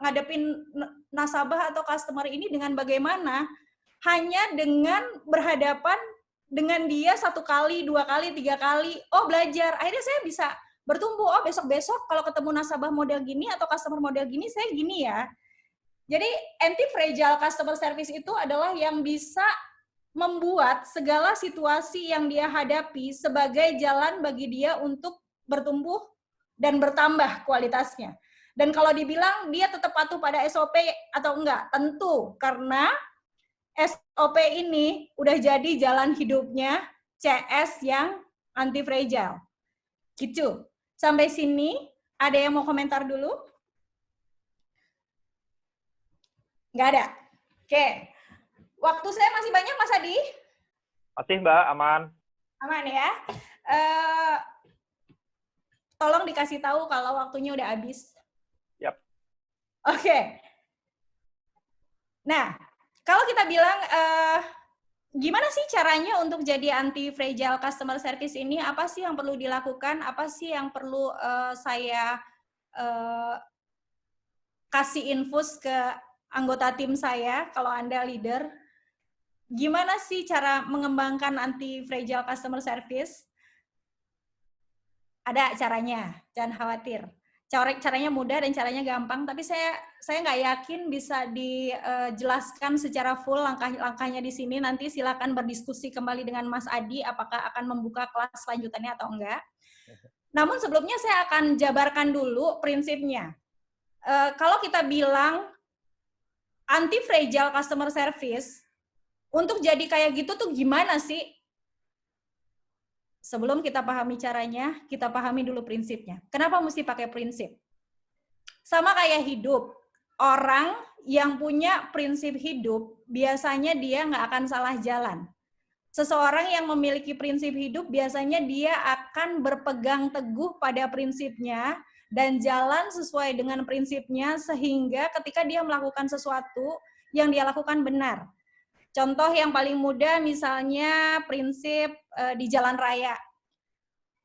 ngadepin nasabah atau customer ini dengan bagaimana, hanya dengan berhadapan dengan dia 1 kali, 2 kali, 3 kali, oh belajar. Akhirnya saya bisa bertumbuh, oh besok-besok kalau ketemu nasabah model gini atau customer model gini, saya gini ya. Jadi anti-fragile customer service itu adalah yang bisa membuat segala situasi yang dia hadapi sebagai jalan bagi dia untuk bertumbuh dan bertambah kualitasnya. Dan kalau dibilang dia tetap patuh pada SOP atau enggak? Tentu, karena SOP ini udah jadi jalan hidupnya CS yang anti-fragile. Gitu. Sampai sini, ada yang mau komentar dulu? Nggak ada? Oke. Waktu saya masih banyak, Mas Adi? Masih, Mbak. Aman. Aman ya. Tolong dikasih tahu kalau waktunya udah habis. Yap. Oke. Nah, kalau kita bilang gimana sih caranya untuk jadi anti-fragile customer service ini? Apa sih yang perlu dilakukan? Apa sih yang perlu saya kasih infus ke anggota tim saya kalau Anda leader? Gimana sih cara mengembangkan anti-fragile customer service? Ada caranya, jangan khawatir. Caranya mudah dan caranya gampang, tapi saya nggak yakin bisa dijelaskan secara full langkah-langkahnya di sini. Nanti silakan berdiskusi kembali dengan Mas Adi, apakah akan membuka kelas lanjutannya atau enggak. Namun sebelumnya saya akan jabarkan dulu prinsipnya. Kalau kita bilang anti-fragile customer service, untuk jadi kayak gitu tuh gimana sih? Sebelum kita pahami caranya, kita pahami dulu prinsipnya. Kenapa mesti pakai prinsip? Sama kayak hidup. Orang yang punya prinsip hidup, biasanya dia nggak akan salah jalan. Seseorang yang memiliki prinsip hidup, biasanya dia akan berpegang teguh pada prinsipnya dan jalan sesuai dengan prinsipnya, sehingga ketika dia melakukan sesuatu, yang dia lakukan benar. Contoh yang paling mudah misalnya prinsip di jalan raya.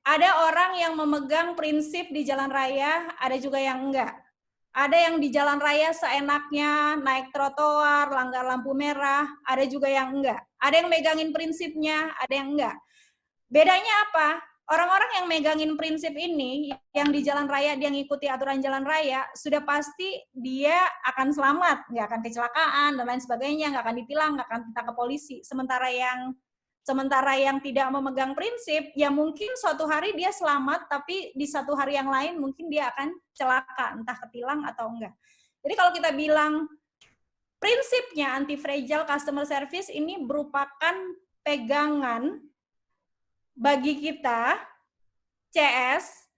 Ada orang yang memegang prinsip di jalan raya, ada juga yang enggak. Ada yang di jalan raya seenaknya, naik trotoar, langgar lampu merah, ada juga yang enggak. Ada yang megangin prinsipnya, ada yang enggak. Bedanya apa? Orang-orang yang megangin prinsip ini, yang di jalan raya, dia ngikuti aturan jalan raya, sudah pasti dia akan selamat, nggak akan kecelakaan, dan lain sebagainya, nggak akan ditilang, nggak akan ditangkap polisi. Sementara yang tidak memegang prinsip, ya mungkin suatu hari dia selamat, tapi di satu hari yang lain mungkin dia akan celaka, entah ketilang atau enggak. Jadi kalau kita bilang prinsipnya anti-fragile customer service ini merupakan pegangan bagi kita, CS,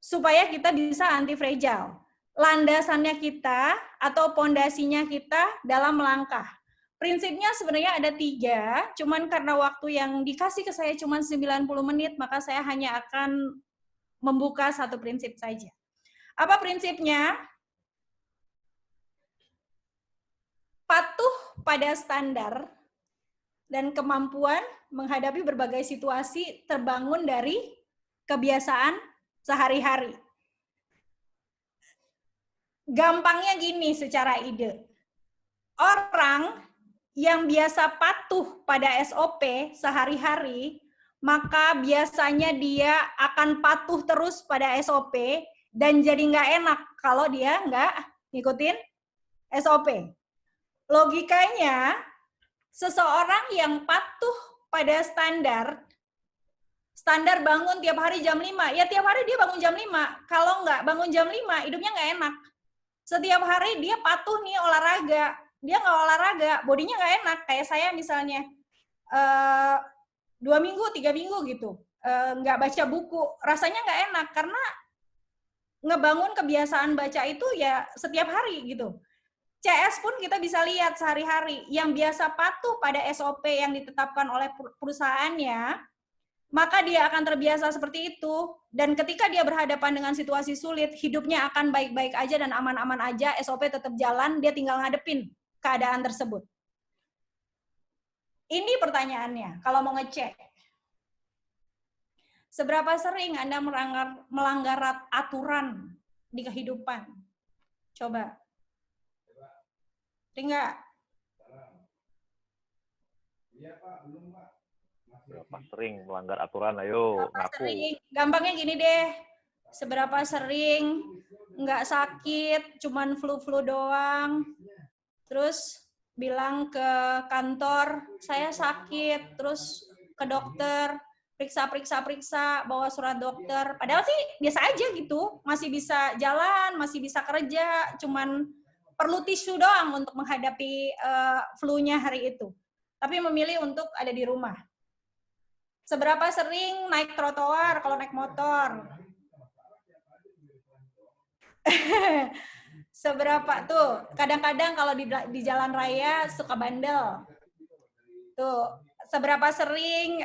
supaya kita bisa anti-fragile. Landasannya kita atau pondasinya kita dalam melangkah. Prinsipnya sebenarnya ada 3, cuman karena waktu yang dikasih ke saya cuma 90 menit, maka saya hanya akan membuka satu prinsip saja. Apa prinsipnya? Patuh pada standar dan kemampuan menghadapi berbagai situasi terbangun dari kebiasaan sehari-hari. Gampangnya gini secara ide. Orang yang biasa patuh pada SOP sehari-hari, maka biasanya dia akan patuh terus pada SOP dan jadi nggak enak kalau dia nggak ngikutin SOP. Logikanya, seseorang yang patuh pada standar bangun tiap hari jam 5, ya tiap hari dia bangun jam 5. Kalau nggak bangun jam 5, hidupnya nggak enak. Setiap hari dia patuh nih olahraga, dia nggak olahraga, bodinya nggak enak. Kayak saya misalnya, 2 minggu, 3 minggu gitu, nggak baca buku, rasanya nggak enak, karena ngebangun kebiasaan baca itu ya setiap hari gitu. CS pun kita bisa lihat sehari-hari, yang biasa patuh pada SOP yang ditetapkan oleh perusahaannya, maka dia akan terbiasa seperti itu, dan ketika dia berhadapan dengan situasi sulit, hidupnya akan baik-baik aja dan aman-aman aja, SOP tetap jalan, dia tinggal ngadepin keadaan tersebut. Ini pertanyaannya, kalau mau ngecek. Seberapa sering Anda melanggar aturan di kehidupan? Coba. Enggak. Berapa sering melanggar aturan? Ayo, ngaku. Gampangnya gini deh. Seberapa sering nggak sakit, cuman flu-flu doang. Terus bilang ke kantor, saya sakit. Terus ke dokter, periksa, bawa surat dokter. Padahal sih biasa aja gitu. Masih bisa jalan, masih bisa kerja. Cuman perlu tisu doang untuk menghadapi flu-nya hari itu. Tapi memilih untuk ada di rumah. Seberapa sering naik trotoar kalau naik motor? Seberapa tuh? Kadang-kadang kalau di jalan raya suka bandel. Tuh, seberapa sering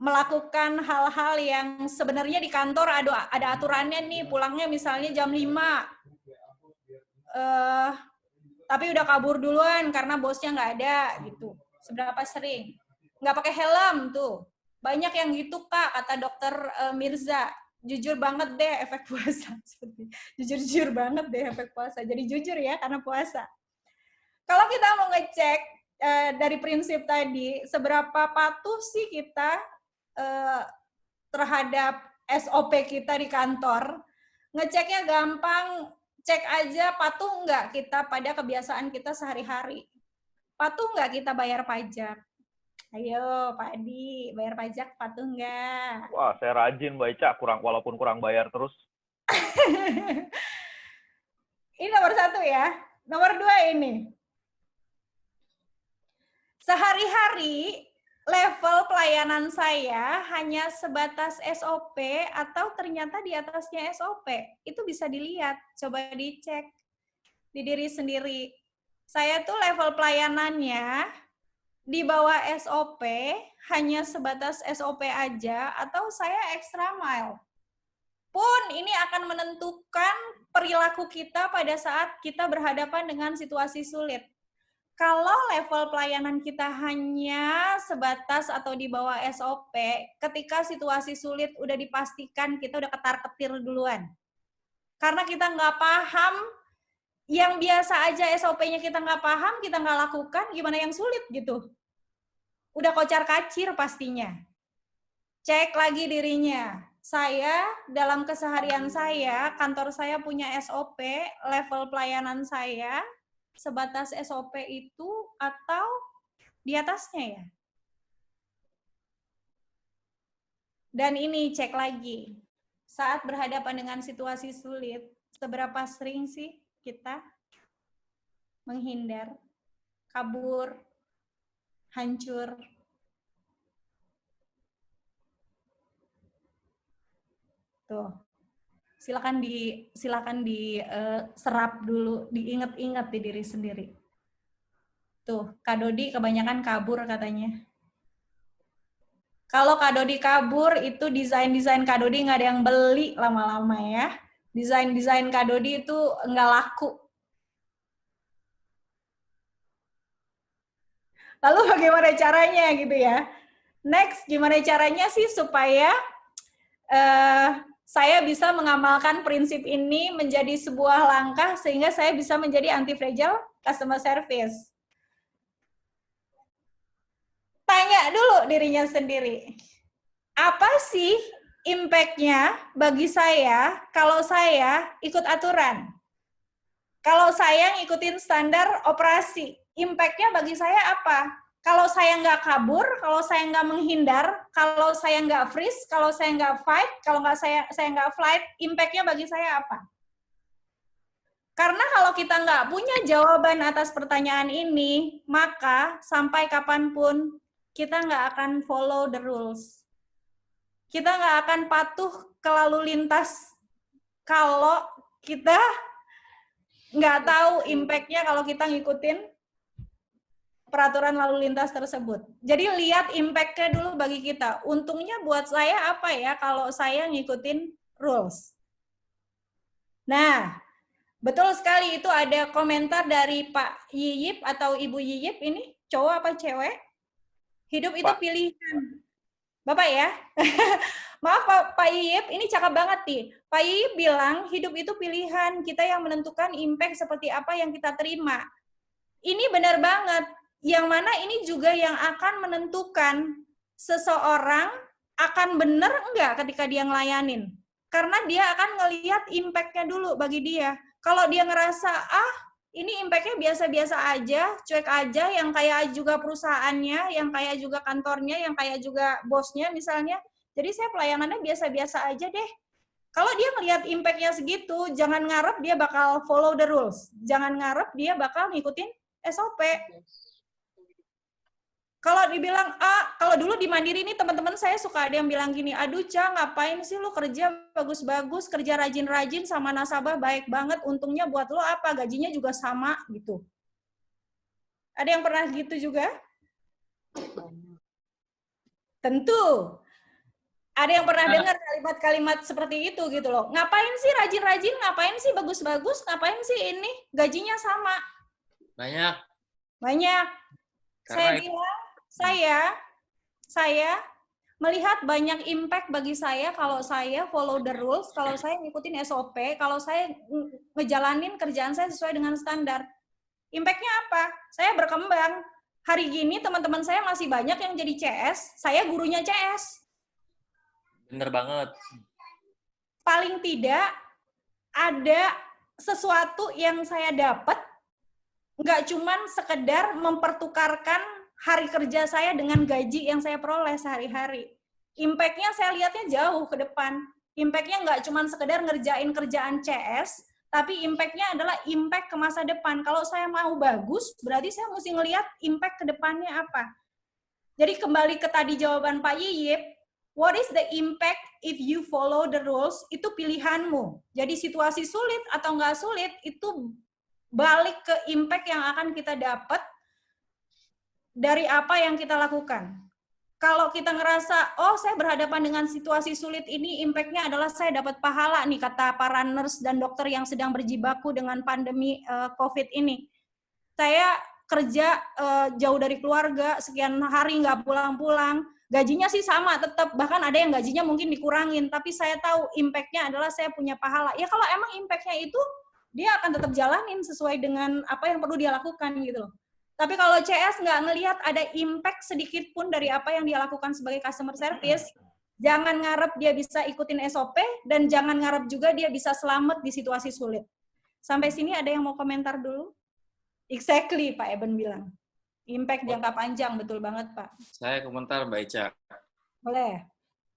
melakukan hal-hal yang sebenarnya di kantor ada aturannya nih, pulangnya misalnya jam 5. Tapi udah kabur duluan karena bosnya nggak ada gitu. Seberapa sering? Nggak pakai helm tuh. Banyak yang gitu Kak, kata dokter Mirza. Jujur banget deh efek puasa. Jujur banget deh efek puasa. Jadi jujur ya karena puasa. Kalau kita mau ngecek dari prinsip tadi, seberapa patuh sih kita terhadap SOP kita di kantor. Ngeceknya gampang, cek aja patuh nggak kita pada kebiasaan kita sehari-hari. Patuh nggak kita bayar pajak? Ayo Pak Adi, bayar pajak patuh nggak? Wah, saya rajin Mbak Ica, walaupun kurang bayar terus. Ini nomor 1 ya. Nomor 2 ini. Sehari-hari level pelayanan saya hanya sebatas SOP atau ternyata di atasnya SOP. Itu bisa dilihat, coba dicek di diri sendiri. Saya tuh level pelayanannya di bawah SOP, hanya sebatas SOP aja, atau saya extra mile. Pun ini akan menentukan perilaku kita pada saat kita berhadapan dengan situasi sulit. Kalau level pelayanan kita hanya sebatas atau di bawah SOP, ketika situasi sulit udah dipastikan kita udah ketar-ketir duluan. Karena kita nggak paham, yang biasa aja SOP-nya kita nggak paham, kita nggak lakukan, gimana yang sulit gitu. Udah kocar-kacir pastinya. Cek lagi dirinya. Saya, dalam keseharian saya, kantor saya punya SOP, level pelayanan saya, sebatas SOP itu atau di atasnya ya? Dan ini cek lagi, saat berhadapan dengan situasi sulit, seberapa sering sih kita menghindar, kabur, hancur? Tuh. Silakan diserap dulu, diingat-ingat di diri sendiri. Tuh, Kak Dodi kebanyakan kabur katanya. Kalau Kak Dodi kabur, itu desain-desain Kak Dodi nggak ada yang beli lama-lama ya. Desain-desain Kak Dodi itu nggak laku. Lalu bagaimana caranya gitu ya? Next, gimana caranya sih supaya saya bisa mengamalkan prinsip ini menjadi sebuah langkah sehingga saya bisa menjadi anti-fragile customer service. Tanya dulu dirinya sendiri. Apa sih impact-nya bagi saya kalau saya ikut aturan? Kalau saya ngikutin standar operasi, impact-nya bagi saya apa? Kalau saya nggak kabur, kalau saya nggak menghindar, kalau saya nggak freeze, kalau saya nggak fight, kalau nggak saya nggak flight, impact-nya bagi saya apa? Karena kalau kita nggak punya jawaban atas pertanyaan ini, maka sampai kapanpun kita nggak akan follow the rules. Kita nggak akan patuh ke lalu lintas kalau kita nggak tahu impact-nya kalau kita ngikutin peraturan lalu lintas tersebut. Jadi lihat impact-nya dulu bagi kita. Untungnya buat saya apa ya kalau saya ngikutin rules. Nah, betul sekali itu ada komentar dari Pak Yiyip atau Ibu Yiyip ini, cowok apa cewek? Hidup itu pilihan. Bapak ya? Maaf Pak Yiyip, ini cakep banget nih. Pak Yiyip bilang hidup itu pilihan, kita yang menentukan impact seperti apa yang kita terima. Ini benar banget. Yang mana ini juga yang akan menentukan seseorang akan benar enggak ketika dia ngelayanin. Karena dia akan ngelihat impact-nya dulu bagi dia. Kalau dia ngerasa, ini impact-nya biasa-biasa aja, cuek aja, yang kayak juga perusahaannya, yang kayak juga kantornya, yang kayak juga bosnya misalnya, jadi saya pelayanannya biasa-biasa aja deh. Kalau dia ngelihat impact-nya segitu, jangan ngarep dia bakal follow the rules. Jangan ngarep dia bakal ngikutin SOP. Kalau dibilang, kalau dulu di Mandiri ini teman-teman saya suka ada yang bilang gini, aduh Ca, ngapain sih lu kerja bagus-bagus, kerja rajin-rajin sama nasabah baik banget, untungnya buat lu apa, gajinya juga sama gitu. Ada yang pernah gitu juga? Tentu. Ada yang pernah dengar kalimat-kalimat seperti itu gitu loh. Ngapain sih rajin-rajin, ngapain sih bagus-bagus, ngapain sih ini, gajinya sama. Banyak. Banyak. Saya bilang, saya melihat banyak impact bagi saya kalau saya follow the rules, kalau saya ngikutin SOP, kalau saya ngejalanin kerjaan saya sesuai dengan standar. Impact-nya apa? Saya berkembang. Hari gini teman-teman saya masih banyak yang jadi CS, saya gurunya CS. Bener banget. paling tidak ada sesuatu yang saya dapat, nggak cuman sekedar mempertukarkan hari kerja saya dengan gaji yang saya peroleh sehari-hari. Impact-nya saya lihatnya jauh ke depan. Impact-nya nggak cuman sekedar ngerjain kerjaan CS, tapi impact-nya adalah impact ke masa depan. Kalau saya mau bagus, berarti saya mesti ngelihat impact ke depannya apa. Jadi kembali ke tadi jawaban Pak Yiyip, what is the impact if you follow the rules? Itu pilihanmu. Jadi situasi sulit atau nggak sulit, itu balik ke impact yang akan kita dapat dari apa yang kita lakukan. Kalau kita ngerasa, oh saya berhadapan dengan situasi sulit ini, impact-nya adalah saya dapat pahala nih, kata para nurse dan dokter yang sedang berjibaku dengan pandemi COVID ini. Saya kerja jauh dari keluarga, sekian hari nggak pulang-pulang, gajinya sih sama tetap, bahkan ada yang gajinya mungkin dikurangin, tapi saya tahu impact-nya adalah saya punya pahala. Ya kalau emang impact-nya itu, dia akan tetap jalanin sesuai dengan apa yang perlu dia lakukan gitu loh. Tapi kalau CS nggak ngelihat ada impact sedikit pun dari apa yang dia lakukan sebagai customer service, jangan ngarep dia bisa ikutin SOP, dan jangan ngarep juga dia bisa selamat di situasi sulit. Sampai sini ada yang mau komentar dulu? Exactly, Pak Eben bilang. Impact jangka panjang, betul banget, Pak. Saya komentar, Mbak Ica. Boleh.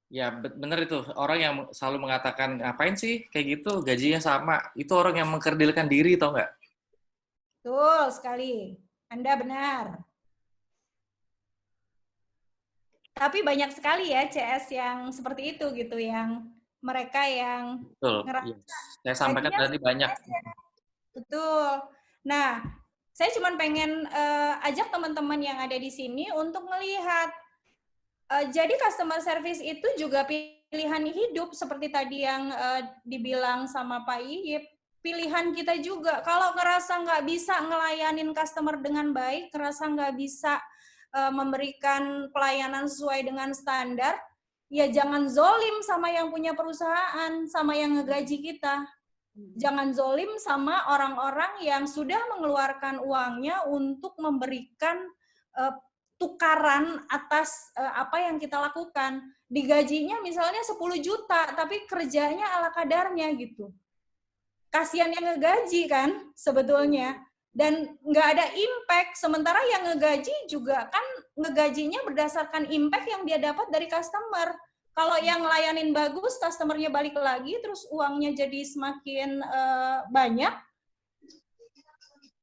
Ya, bener itu. Orang yang selalu mengatakan, ngapain sih kayak gitu, gajinya sama. Itu orang yang mengkerdilkan diri, tau nggak? Betul sekali. Anda benar. Tapi banyak sekali ya CS yang seperti itu gitu, yang mereka yang Betul. Yes. Saya sampaikan tadi banyak. Betul. Nah, saya cuma pengen ajak teman-teman yang ada di sini untuk melihat, jadi customer service itu juga pilihan hidup seperti tadi yang dibilang sama Pak Yiyip. Pilihan kita juga. Kalau ngerasa nggak bisa ngelayanin customer dengan baik, ngerasa nggak bisa memberikan pelayanan sesuai dengan standar, ya jangan zolim sama yang punya perusahaan, sama yang ngegaji kita. Jangan zolim sama orang-orang yang sudah mengeluarkan uangnya untuk memberikan tukaran atas apa yang kita lakukan. Digajinya misalnya 10 juta, tapi kerjanya ala kadarnya gitu. Kasihan yang ngegaji kan sebetulnya, dan nggak ada impact, sementara yang ngegaji juga kan ngegajinya berdasarkan impact yang dia dapat dari customer. Kalau yang ngelayanin bagus, customernya balik lagi, terus uangnya jadi semakin banyak,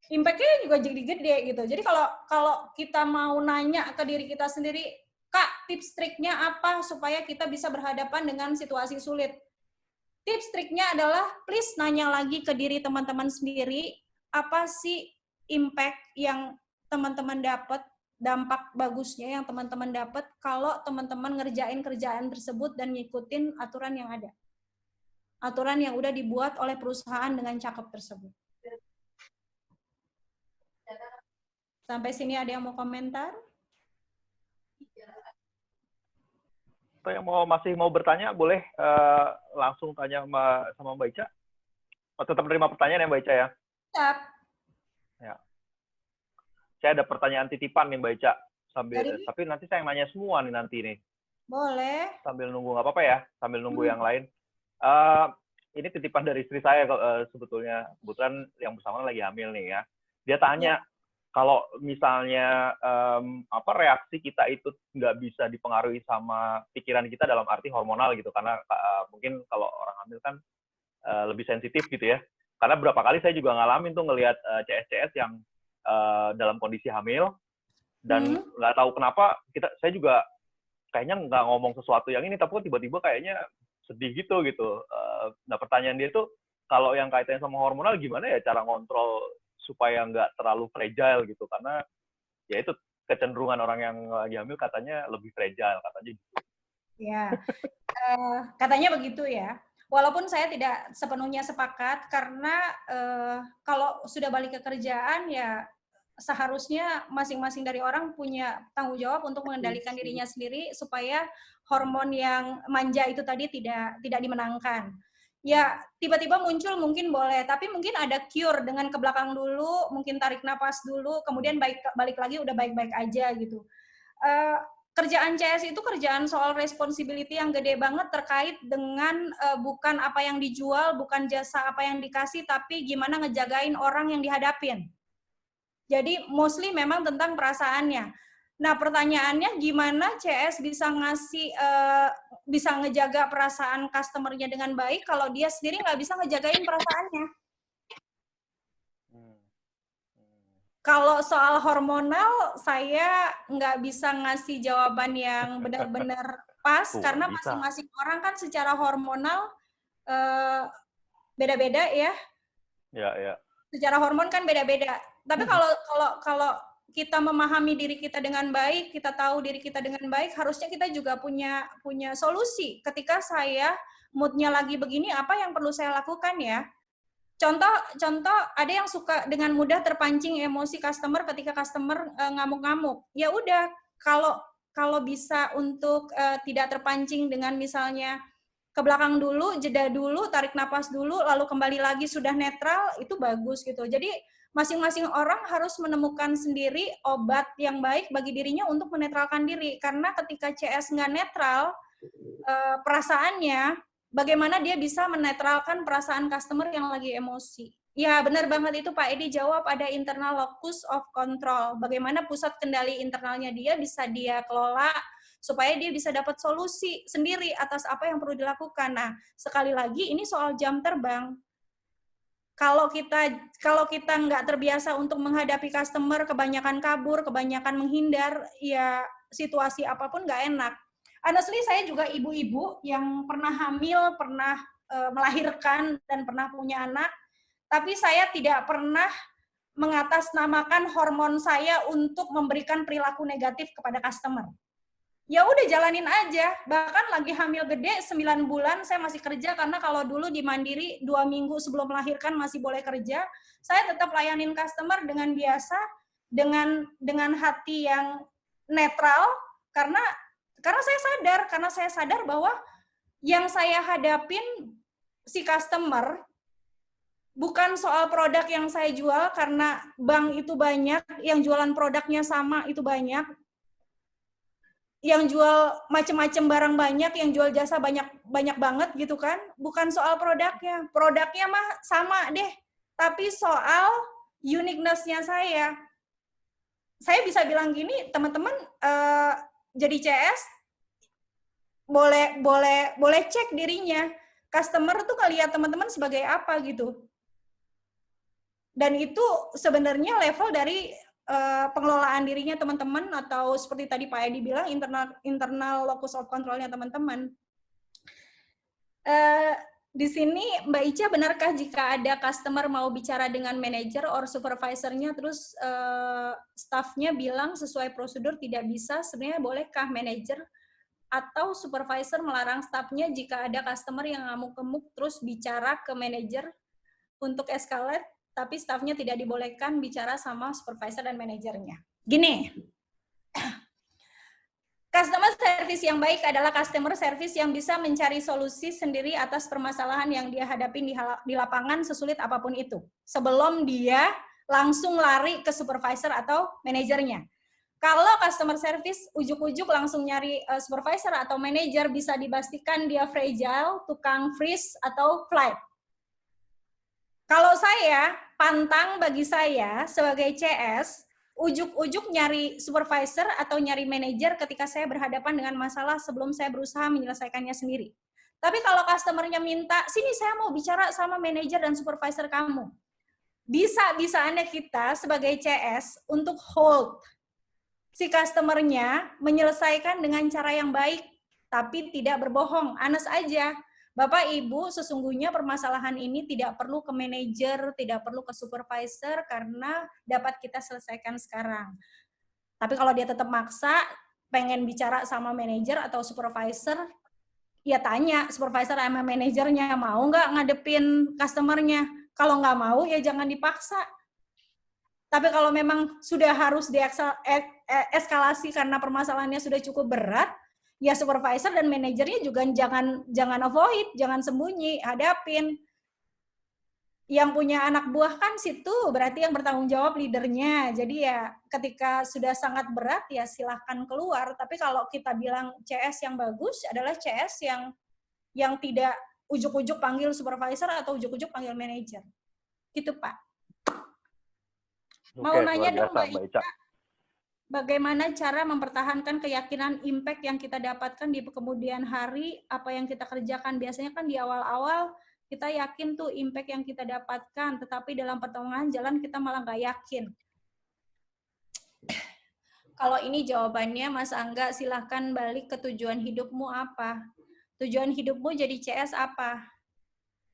impact-nya juga jadi gede gitu. Jadi kalau kita mau nanya ke diri kita sendiri, Kak, tips triknya apa supaya kita bisa berhadapan dengan situasi sulit? Tips triknya adalah please nanya lagi ke diri teman-teman sendiri, apa sih impact yang teman-teman dapat, dampak bagusnya yang teman-teman dapat kalau teman-teman ngerjain kerjaan tersebut dan ngikutin aturan yang ada. Aturan yang udah dibuat oleh perusahaan dengan cakep tersebut. Sampai sini ada yang mau komentar? Atau yang masih mau bertanya, boleh langsung tanya sama Mbak Ica. Tetap menerima pertanyaan ya Mbak Ica ya? Siap. Ya. Saya ada pertanyaan titipan nih Mbak Ica. Tapi nanti saya yang nanya semua nih nanti nih. Boleh. Sambil nunggu, nggak apa-apa ya? Sambil nunggu yang lain. Ini titipan dari istri saya sebetulnya. Kebetulan yang bersama lagi hamil nih ya. Dia tanya, kalau misalnya reaksi kita itu nggak bisa dipengaruhi sama pikiran kita dalam arti hormonal gitu, karena mungkin kalau orang hamil kan lebih sensitif gitu ya. Karena berapa kali saya juga ngalamin tuh ngelihat CS-CS yang dalam kondisi hamil dan nggak tahu kenapa saya juga kayaknya nggak ngomong sesuatu yang ini, tapi tiba-tiba kayaknya sedih gitu. Nah pertanyaan dia tuh, kalau yang kaitannya sama hormonal gimana ya cara ngontrol supaya nggak terlalu fragile gitu, karena ya itu kecenderungan orang yang lagi hamil katanya lebih fragile katanya gitu. Ya, katanya begitu ya. Walaupun saya tidak sepenuhnya sepakat, karena kalau sudah balik ke kerjaan ya seharusnya masing-masing dari orang punya tanggung jawab untuk mengendalikan dirinya sendiri supaya hormon yang manja itu tadi tidak dimenangkan. Ya, tiba-tiba muncul mungkin boleh, tapi mungkin ada cure dengan ke belakang dulu, mungkin tarik napas dulu, kemudian balik lagi udah baik-baik aja gitu. kerjaan CS itu kerjaan soal responsibility yang gede banget terkait dengan bukan apa yang dijual, bukan jasa apa yang dikasih, tapi gimana ngejagain orang yang dihadapin. Jadi mostly memang tentang perasaannya. Nah, pertanyaannya gimana CS bisa bisa ngejaga perasaan customer-nya dengan baik kalau dia sendiri nggak bisa ngejagain perasaannya. Kalau soal hormonal, saya nggak bisa ngasih jawaban yang benar-benar pas, karena masing-masing orang kan secara hormonal beda-beda ya. Ya. Secara hormon kan beda-beda. Tapi kalau kita memahami diri kita dengan baik, kita tahu diri kita dengan baik, harusnya kita juga punya solusi. Ketika saya moodnya lagi begini, apa yang perlu saya lakukan ya? Contoh ada yang suka dengan mudah terpancing emosi customer ketika customer ngamuk-ngamuk. Ya udah, kalau bisa untuk tidak terpancing dengan misalnya ke belakang dulu, jeda dulu, tarik napas dulu, lalu kembali lagi sudah netral, itu bagus gitu. Jadi masing-masing orang harus menemukan sendiri obat yang baik bagi dirinya untuk menetralkan diri. Karena ketika CS nggak netral perasaannya, bagaimana dia bisa menetralkan perasaan customer yang lagi emosi. Ya, benar banget itu Pak Edi jawab, ada internal locus of control. Bagaimana pusat kendali internalnya dia bisa dia kelola, supaya dia bisa dapat solusi sendiri atas apa yang perlu dilakukan. Nah, sekali lagi ini soal jam terbang. Kalau kita nggak terbiasa untuk menghadapi customer, kebanyakan kabur, kebanyakan menghindar, ya situasi apapun nggak enak. Honestly, saya juga ibu-ibu yang pernah hamil, pernah melahirkan, dan pernah punya anak, tapi saya tidak pernah mengatasnamakan hormon saya untuk memberikan perilaku negatif kepada customer. Ya udah jalanin aja, bahkan lagi hamil gede 9 bulan saya masih kerja, karena kalau dulu di Mandiri 2 minggu sebelum melahirkan masih boleh kerja, saya tetap layanin customer dengan biasa, dengan hati yang netral, karena saya sadar bahwa yang saya hadapin si customer bukan soal produk yang saya jual, karena bank itu banyak, yang jualan produknya sama itu banyak, yang jual macam-macam barang banyak, yang jual jasa banyak banget gitu kan. Bukan soal produknya mah sama deh, tapi soal uniqueness-nya saya bisa bilang gini, teman-teman jadi CS boleh cek dirinya, customer tuh ngelihat teman-teman sebagai apa gitu. Dan itu sebenarnya level dari pengelolaan dirinya teman-teman, atau seperti tadi Pak Edi bilang, internal locus of control-nya teman-teman. Di sini Mbak Ica, benarkah jika ada customer mau bicara dengan manajer or supervisor-nya, terus staff-nya bilang sesuai prosedur tidak bisa, sebenarnya bolehkah manajer atau supervisor melarang staff-nya jika ada customer yang ngamuk-ngamuk terus bicara ke manajer untuk escalate, tapi staff-nya tidak dibolehkan bicara sama supervisor dan manajernya? Gini, customer service yang baik adalah customer service yang bisa mencari solusi sendiri atas permasalahan yang dia hadapi di lapangan, sesulit apapun itu, sebelum dia langsung lari ke supervisor atau manajernya. Kalau customer service ujuk-ujuk langsung nyari supervisor atau manajer, bisa dipastikan dia fragile, tukang freeze atau flight. Kalau saya, pantang bagi saya sebagai CS, ujuk-ujuk nyari supervisor atau nyari manajer ketika saya berhadapan dengan masalah sebelum saya berusaha menyelesaikannya sendiri. Tapi kalau customer-nya minta, sini saya mau bicara sama manajer dan supervisor kamu. Bisa-bisaannya kita sebagai CS untuk hold si customer-nya menyelesaikan dengan cara yang baik, tapi tidak berbohong, honest aja. Bapak Ibu, sesungguhnya permasalahan ini tidak perlu ke manajer, tidak perlu ke supervisor, karena dapat kita selesaikan sekarang. Tapi kalau dia tetap maksa, pengen bicara sama manajer atau supervisor, ya tanya supervisor sama manajernya, mau nggak ngadepin customer-nya? Kalau nggak mau, ya jangan dipaksa. Tapi kalau memang sudah harus eskalasi karena permasalahannya sudah cukup berat, ya supervisor dan manajernya juga jangan avoid, jangan sembunyi, hadapin. yang punya anak buah kan situ berarti yang bertanggung jawab leadernya. Jadi ya ketika sudah sangat berat ya silahkan keluar. Tapi kalau kita bilang CS yang bagus adalah CS yang tidak ujuk-ujuk panggil supervisor atau ujuk-ujuk panggil manajer. Gitu Pak. Mau nanya dong Mbak Ica, bagaimana cara mempertahankan keyakinan impact yang kita dapatkan di kemudian hari, apa yang kita kerjakan. Biasanya kan di awal-awal kita yakin tuh impact yang kita dapatkan, tetapi dalam pertengahan jalan kita malah nggak yakin. Kalau ini jawabannya, Mas Angga, silahkan balik ke tujuan hidupmu apa? Tujuan hidupmu jadi CS apa?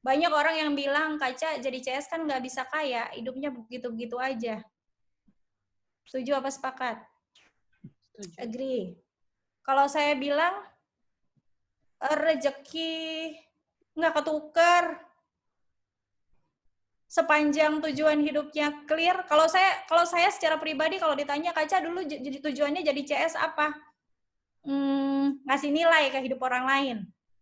Banyak orang yang bilang, Kaca, jadi CS kan nggak bisa kaya, hidupnya begitu-begitu aja. Setuju apa sepakat? Agree. Kalau saya bilang, rezeki nggak ketukar sepanjang tujuan hidupnya clear. Kalau saya secara pribadi kalau ditanya Kaca dulu jadi tujuannya jadi CS apa? Ngasih nilai ke hidup orang lain.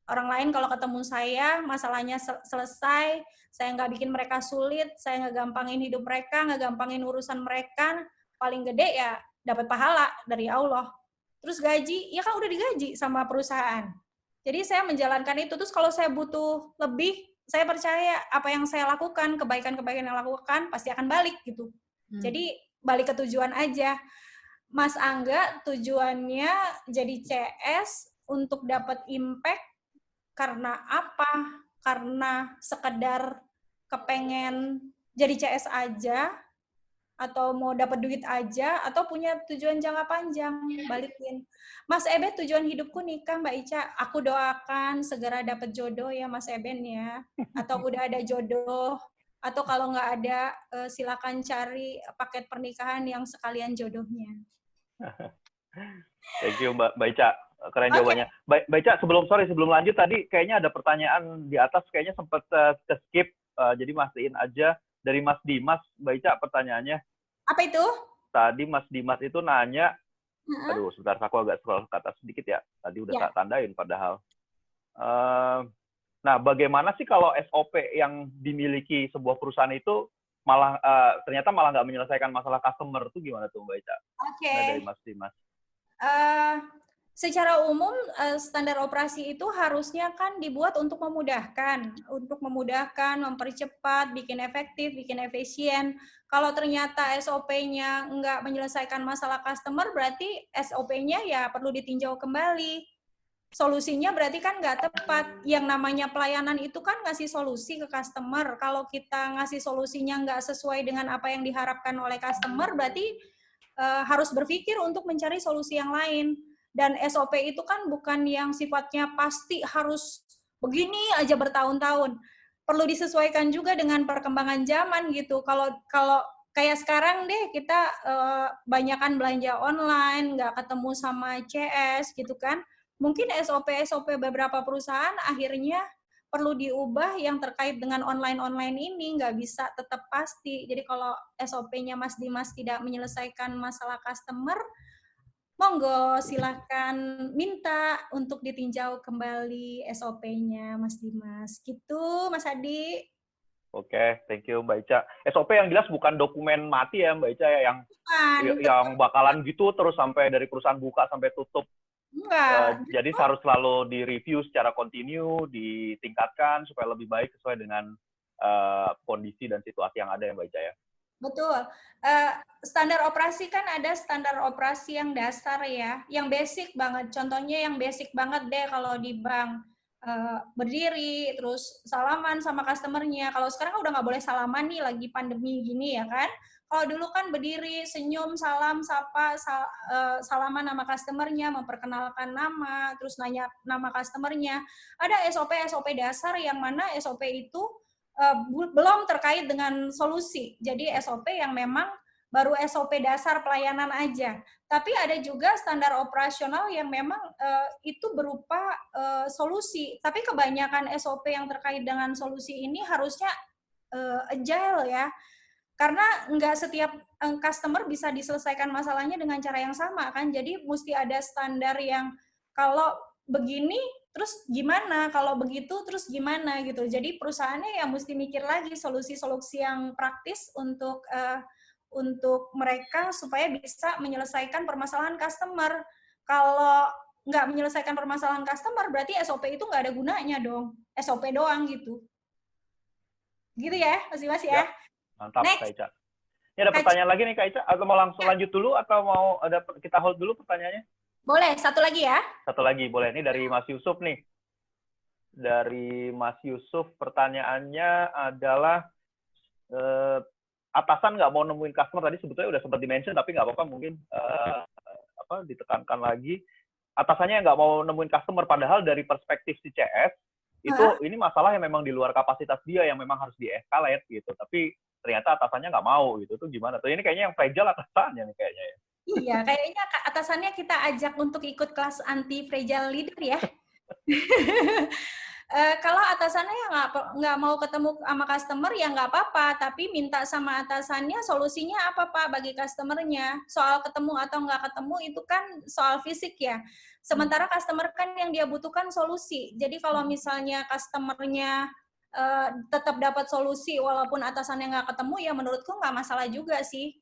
Orang lain kalau ketemu saya masalahnya selesai, saya nggak bikin mereka sulit, saya nggak gampangin hidup mereka, nggak gampangin urusan mereka, paling gede ya dapat pahala dari Allah. Terus gaji, ya kan udah digaji sama perusahaan. Jadi saya menjalankan itu. Terus kalau saya butuh lebih, saya percaya apa yang saya lakukan, kebaikan-kebaikan yang lakukan, pasti akan balik gitu. Jadi balik ke tujuan aja. Mas Angga tujuannya jadi CS untuk dapat impact karena apa? Karena sekedar kepengen jadi CS aja, atau mau dapat duit aja, atau punya tujuan jangka panjang, balikin. Mas Eben, tujuan hidupku nikah, Mbak Ica. Aku doakan segera dapat jodoh ya, Mas Eben ya. Atau udah ada jodoh, atau kalau nggak ada, silakan cari paket pernikahan yang sekalian jodohnya. Thank you, Mbak Ica. Keren jawabannya. Mbak Ica, sebelum lanjut tadi kayaknya ada pertanyaan di atas, kayaknya sempat ke-skip, jadi mastiin aja. Dari Mas Dimas, Mbak Ica, pertanyaannya. Apa itu? Tadi Mas Dimas itu nanya, aduh sebentar aku agak scroll ke atas sedikit ya. Tadi udah tak tandain padahal. Nah, bagaimana sih kalau SOP yang dimiliki sebuah perusahaan itu malah ternyata malah nggak menyelesaikan masalah customer itu gimana tuh Mbak Ica? Oke. Nah, dari Mas Dimas. Secara umum standar operasi itu harusnya kan dibuat untuk memudahkan, mempercepat, bikin efektif, bikin efisien. Kalau ternyata SOP-nya nggak menyelesaikan masalah customer, berarti SOP-nya ya perlu ditinjau kembali. Solusinya berarti kan nggak tepat. Yang namanya pelayanan itu kan ngasih solusi ke customer. Kalau kita ngasih solusinya nggak sesuai dengan apa yang diharapkan oleh customer, berarti harus berpikir untuk mencari solusi yang lain. Dan SOP itu kan bukan yang sifatnya pasti harus begini aja bertahun-tahun. Perlu disesuaikan juga dengan perkembangan zaman gitu. Kalau kayak sekarang deh kita banyakan belanja online, nggak ketemu sama CS gitu kan. Mungkin SOP beberapa perusahaan akhirnya perlu diubah yang terkait dengan online ini, nggak bisa tetap pasti. Jadi kalau SOP-nya Mas Dimas tidak menyelesaikan masalah customer, monggo silahkan minta untuk ditinjau kembali SOP-nya Mas Dimas. Gitu Mas Adi. Oke, thank you Mbak Ica. SOP yang jelas bukan dokumen mati ya Mbak Ica ya, yang bakalan gitu terus sampai dari perusahaan buka sampai tutup. Enggak. Jadi harus selalu direview secara kontinu, ditingkatkan supaya lebih baik sesuai dengan kondisi dan situasi yang ada ya Mbak Ica ya. Betul. Standar operasi kan ada standar operasi yang dasar ya, yang basic banget. Contohnya yang basic banget deh kalau di bank. Berdiri, terus salaman sama customernya. Kalau sekarang kan udah nggak boleh salaman nih, lagi pandemi gini ya kan. Kalau dulu kan berdiri, senyum, salam, sapa, salaman sama customernya, memperkenalkan nama, terus nanya nama customernya. Ada SOP dasar yang mana SOP itu belum terkait dengan solusi. Jadi SOP yang memang baru SOP dasar pelayanan aja. Tapi ada juga standar operasional yang memang itu berupa solusi. Tapi kebanyakan SOP yang terkait dengan solusi ini harusnya agile ya. Karena nggak setiap customer bisa diselesaikan masalahnya dengan cara yang sama kan. Jadi mesti ada standar yang kalau begini terus gimana kalau begitu, terus gimana gitu. Jadi perusahaannya ya mesti mikir lagi solusi-solusi yang praktis untuk mereka supaya bisa menyelesaikan permasalahan customer. Kalau nggak menyelesaikan permasalahan customer, berarti SOP itu nggak ada gunanya dong. SOP doang gitu. Gitu ya, Mas ya? Mantap, Next. Kak Ica. Ini ada pertanyaan lagi nih, Kak Ica. Atau mau langsung lanjut dulu, atau mau kita hold dulu pertanyaannya? Boleh, satu lagi ya. Satu lagi, boleh. Ini dari Mas Yusuf nih. Dari Mas Yusuf, pertanyaannya adalah, atasan nggak mau nemuin customer, tadi sebetulnya udah sempat di-mention, tapi nggak apa-apa, mungkin ditekankan lagi. Atasannya nggak mau nemuin customer, padahal dari perspektif si CS, itu ini masalah yang memang di luar kapasitas dia, yang memang harus di-escalate gitu. Tapi ternyata atasannya nggak mau gitu. Itu gimana tuh? Ini kayaknya yang fragile atasannya nih kayaknya ya. Iya, kayaknya atasannya kita ajak untuk ikut kelas anti fragile leader ya. Kalau atasannya nggak mau ketemu sama customer ya nggak apa-apa, tapi minta sama atasannya solusinya apa Pak bagi customernya. Soal ketemu atau nggak ketemu itu kan soal fisik ya. Sementara customer kan yang dia butuhkan solusi. Jadi kalau misalnya customernya tetap dapat solusi walaupun atasannya nggak ketemu, ya menurutku nggak masalah juga sih.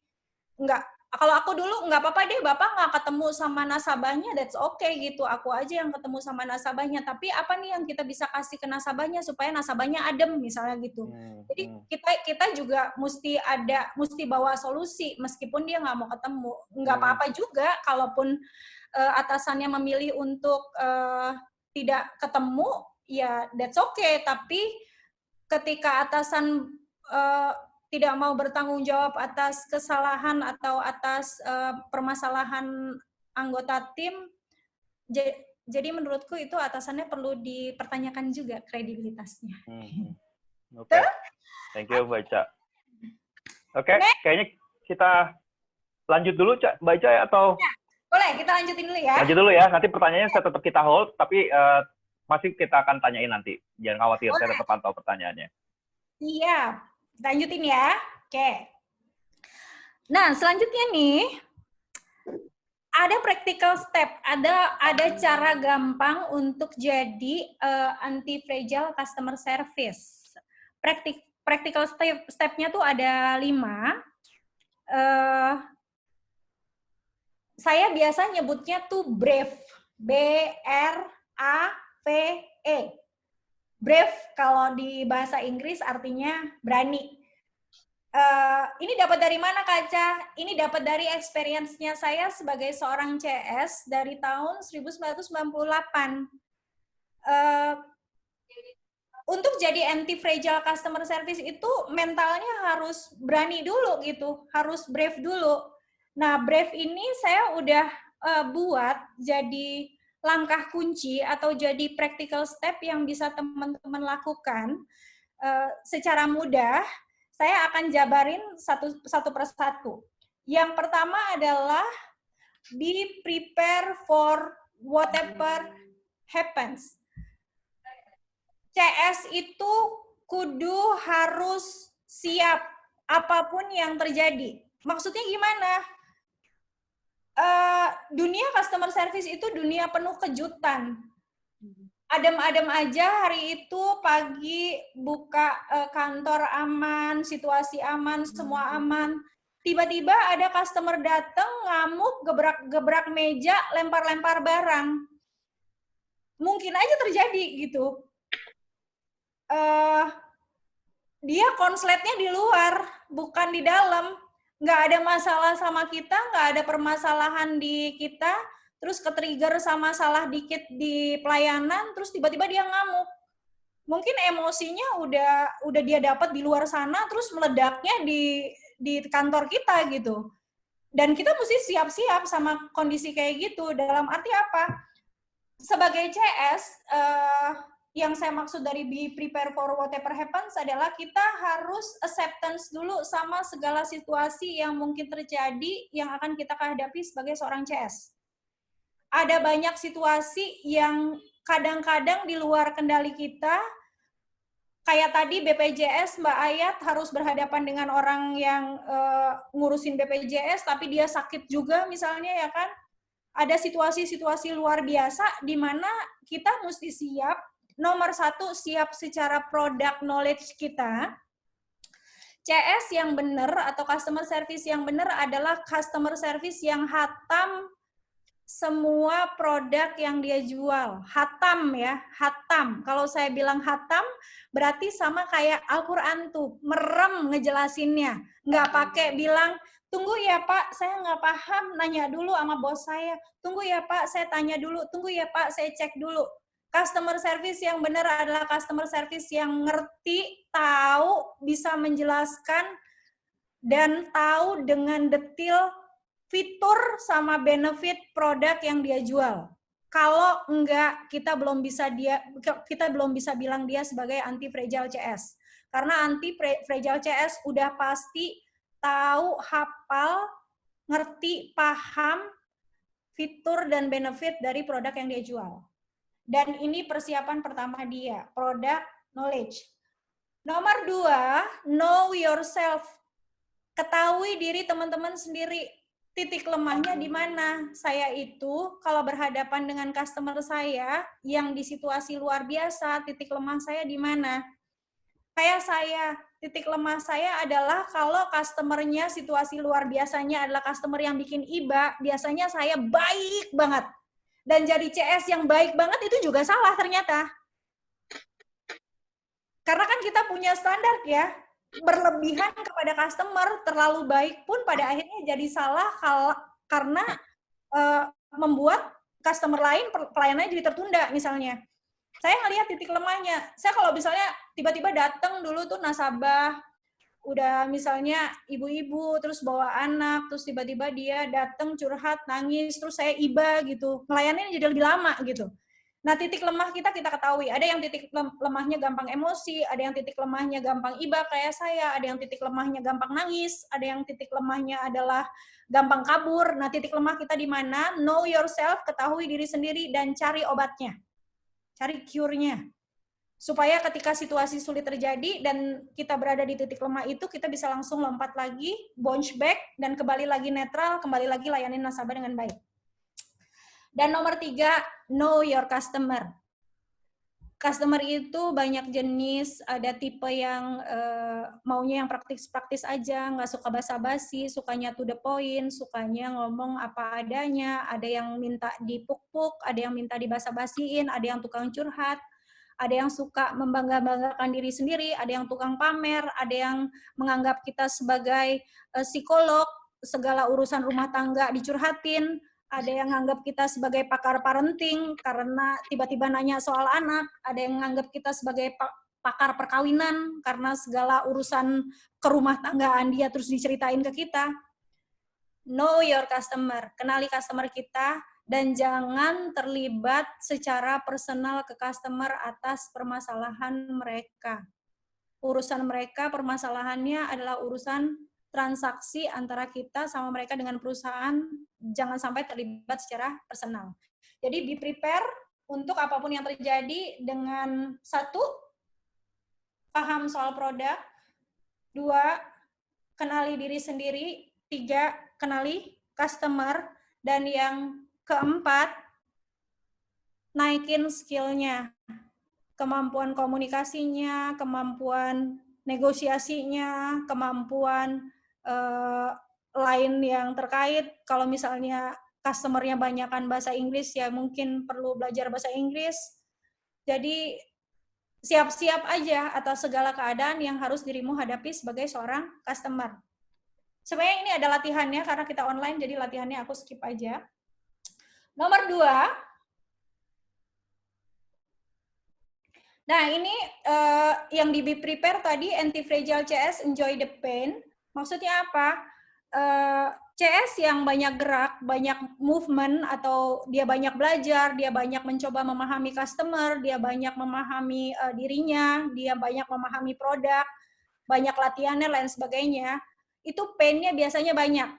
Nggak. Kalau aku dulu nggak apa-apa deh, Bapak nggak ketemu sama nasabahnya, that's okay gitu. Aku aja yang ketemu sama nasabahnya. Tapi apa nih yang kita bisa kasih ke nasabahnya supaya nasabahnya adem misalnya gitu. Jadi kita juga mesti bawa solusi meskipun dia nggak mau ketemu. Nggak apa-apa juga kalaupun atasannya memilih untuk tidak ketemu, ya that's okay. Tapi ketika atasan tidak mau bertanggung jawab atas kesalahan atau atas permasalahan anggota tim, jadi menurutku itu atasannya perlu dipertanyakan juga kredibilitasnya. Oke. Thank you, Mbak Ica. Oke, kayaknya kita lanjut dulu, Mbak Ica, atau? Ya, boleh, kita lanjutin dulu ya. Lanjut dulu ya, nanti pertanyaannya saya tetap kita hold, tapi masih kita akan tanyain nanti. Jangan khawatir, saya tetap pantau pertanyaannya. Iya. Lanjutin ya. Oke. Nah, selanjutnya nih ada practical step, ada cara gampang untuk jadi anti fragile customer service. Practical step-nya tuh ada 5. Saya biasa nyebutnya tuh BRAVE. B-R-A-V-E. Brave kalau di bahasa Inggris artinya berani. Ini dapat dari mana, Kaca? Ini dapat dari experience-nya saya sebagai seorang CS dari tahun 1998. Untuk jadi anti-fragile customer service itu mentalnya harus berani dulu gitu, harus brave dulu. Nah, brave ini saya udah buat jadi langkah kunci atau jadi practical step yang bisa teman-teman lakukan secara mudah. Saya akan jabarin satu persatu. Yang pertama adalah be prepare for whatever happens. CS itu kudu harus siap apapun yang terjadi. Maksudnya gimana? Dunia customer service itu dunia penuh kejutan. Adem-adem aja hari itu pagi buka kantor aman, situasi aman, semua aman. Tiba-tiba ada customer datang ngamuk, gebrak meja, lempar-lempar barang. Mungkin aja terjadi gitu. Dia konsletnya di luar, bukan di dalam. Nggak ada masalah sama kita, nggak ada permasalahan di kita, terus ke-trigger sama salah dikit di pelayanan, terus tiba-tiba dia ngamuk. Mungkin emosinya udah dia dapat di luar sana, terus meledaknya di kantor kita gitu. Dan kita mesti siap-siap sama kondisi kayak gitu. Dalam arti apa? Sebagai CS, yang saya maksud dari be prepare for whatever happens adalah kita harus acceptance dulu sama segala situasi yang mungkin terjadi yang akan kita hadapi sebagai seorang CS. Ada banyak situasi yang kadang-kadang di luar kendali kita, kayak tadi BPJS, Mbak Ayat harus berhadapan dengan orang yang ngurusin BPJS, tapi dia sakit juga misalnya ya kan, ada situasi-situasi luar biasa di mana kita mesti siap. Nomor satu, siap secara product knowledge kita. CS yang benar atau customer service yang benar adalah customer service yang hatam semua produk yang dia jual. Hatam ya, hatam. Kalau saya bilang hatam, berarti sama kayak Al-Quran tuh, merem ngejelasinnya. Nggak pakai bilang, tunggu ya Pak, saya nggak paham, nanya dulu sama bos saya. Tunggu ya Pak, saya tanya dulu. Tunggu ya Pak, saya cek dulu. Customer service yang benar adalah customer service yang ngerti, tahu, bisa menjelaskan, dan tahu dengan detail fitur sama benefit produk yang dia jual. Kalau enggak, kita belum bisa bilang dia sebagai anti fragile CS. Karena anti fragile CS udah pasti tahu, hafal, ngerti, paham fitur dan benefit dari produk yang dia jual. Dan ini persiapan pertama dia, product knowledge. Nomor 2, know yourself. Ketahui diri teman-teman sendiri. Titik lemahnya di mana? Saya itu kalau berhadapan dengan customer saya yang di situasi luar biasa, titik lemah saya di mana? Kayak saya, titik lemah saya adalah kalau customernya situasi luar biasanya adalah customer yang bikin iba, biasanya saya baik banget. Dan jadi CS yang baik banget itu juga salah ternyata. Karena kan kita punya standar ya, berlebihan kepada customer, terlalu baik pun pada akhirnya jadi salah karena membuat customer lain pelayanannya jadi tertunda misalnya. Saya ngelihat titik lemahnya. Saya kalau misalnya tiba-tiba datang dulu tuh nasabah, udah misalnya ibu-ibu terus bawa anak, terus tiba-tiba dia datang curhat, nangis, terus saya iba gitu. Ngelayanin jadi lebih lama gitu. Nah, titik lemah kita ketahui. Ada yang titik lemahnya gampang emosi, ada yang titik lemahnya gampang iba kayak saya, ada yang titik lemahnya gampang nangis, ada yang titik lemahnya adalah gampang kabur. Nah, titik lemah kita di mana? Know yourself, ketahui diri sendiri, dan cari obatnya. Cari cure-nya. Supaya ketika situasi sulit terjadi dan kita berada di titik lemah itu, kita bisa langsung lompat lagi, bounce back, dan kembali lagi netral, kembali lagi layanin nasabah dengan baik. Dan nomor 3, know your customer. Customer itu banyak jenis, ada tipe yang maunya yang praktis-praktis aja, nggak suka basa-basi, sukanya to the point, sukanya ngomong apa adanya, ada yang minta dipuk-puk, ada yang minta dibasa-basiin, ada yang tukang curhat, ada yang suka membangga-banggakan diri sendiri, ada yang tukang pamer, ada yang menganggap kita sebagai psikolog, segala urusan rumah tangga dicurhatin, ada yang menganggap kita sebagai pakar parenting karena tiba-tiba nanya soal anak, ada yang menganggap kita sebagai pakar perkawinan karena segala urusan kerumah tanggaan dia terus diceritain ke kita. Know your customer, kenali customer kita, dan jangan terlibat secara personal ke customer atas permasalahan mereka. Urusan mereka, permasalahannya adalah urusan transaksi antara kita sama mereka dengan perusahaan, jangan sampai terlibat secara personal. Jadi be prepare untuk apapun yang terjadi dengan 1, paham soal produk, 2, kenali diri sendiri, 3, kenali customer, dan yang keempat, naikin skill-nya, kemampuan komunikasinya, kemampuan negosiasinya, kemampuan lain yang terkait. Kalau misalnya customer-nya banyakan bahasa Inggris, ya mungkin perlu belajar bahasa Inggris. Jadi siap-siap aja atas segala keadaan yang harus dirimu hadapi sebagai seorang customer. Sebenarnya ini ada latihannya, karena kita online, jadi latihannya aku skip aja. Nomor 2, nah ini yang di Be Prepare tadi, Anti-Fragile CS, Enjoy the Pain. Maksudnya apa? CS yang banyak gerak, banyak movement, atau dia banyak belajar, dia banyak mencoba memahami customer, dia banyak memahami dirinya, dia banyak memahami produk, banyak latihannya, lain sebagainya, itu pain-nya biasanya banyak.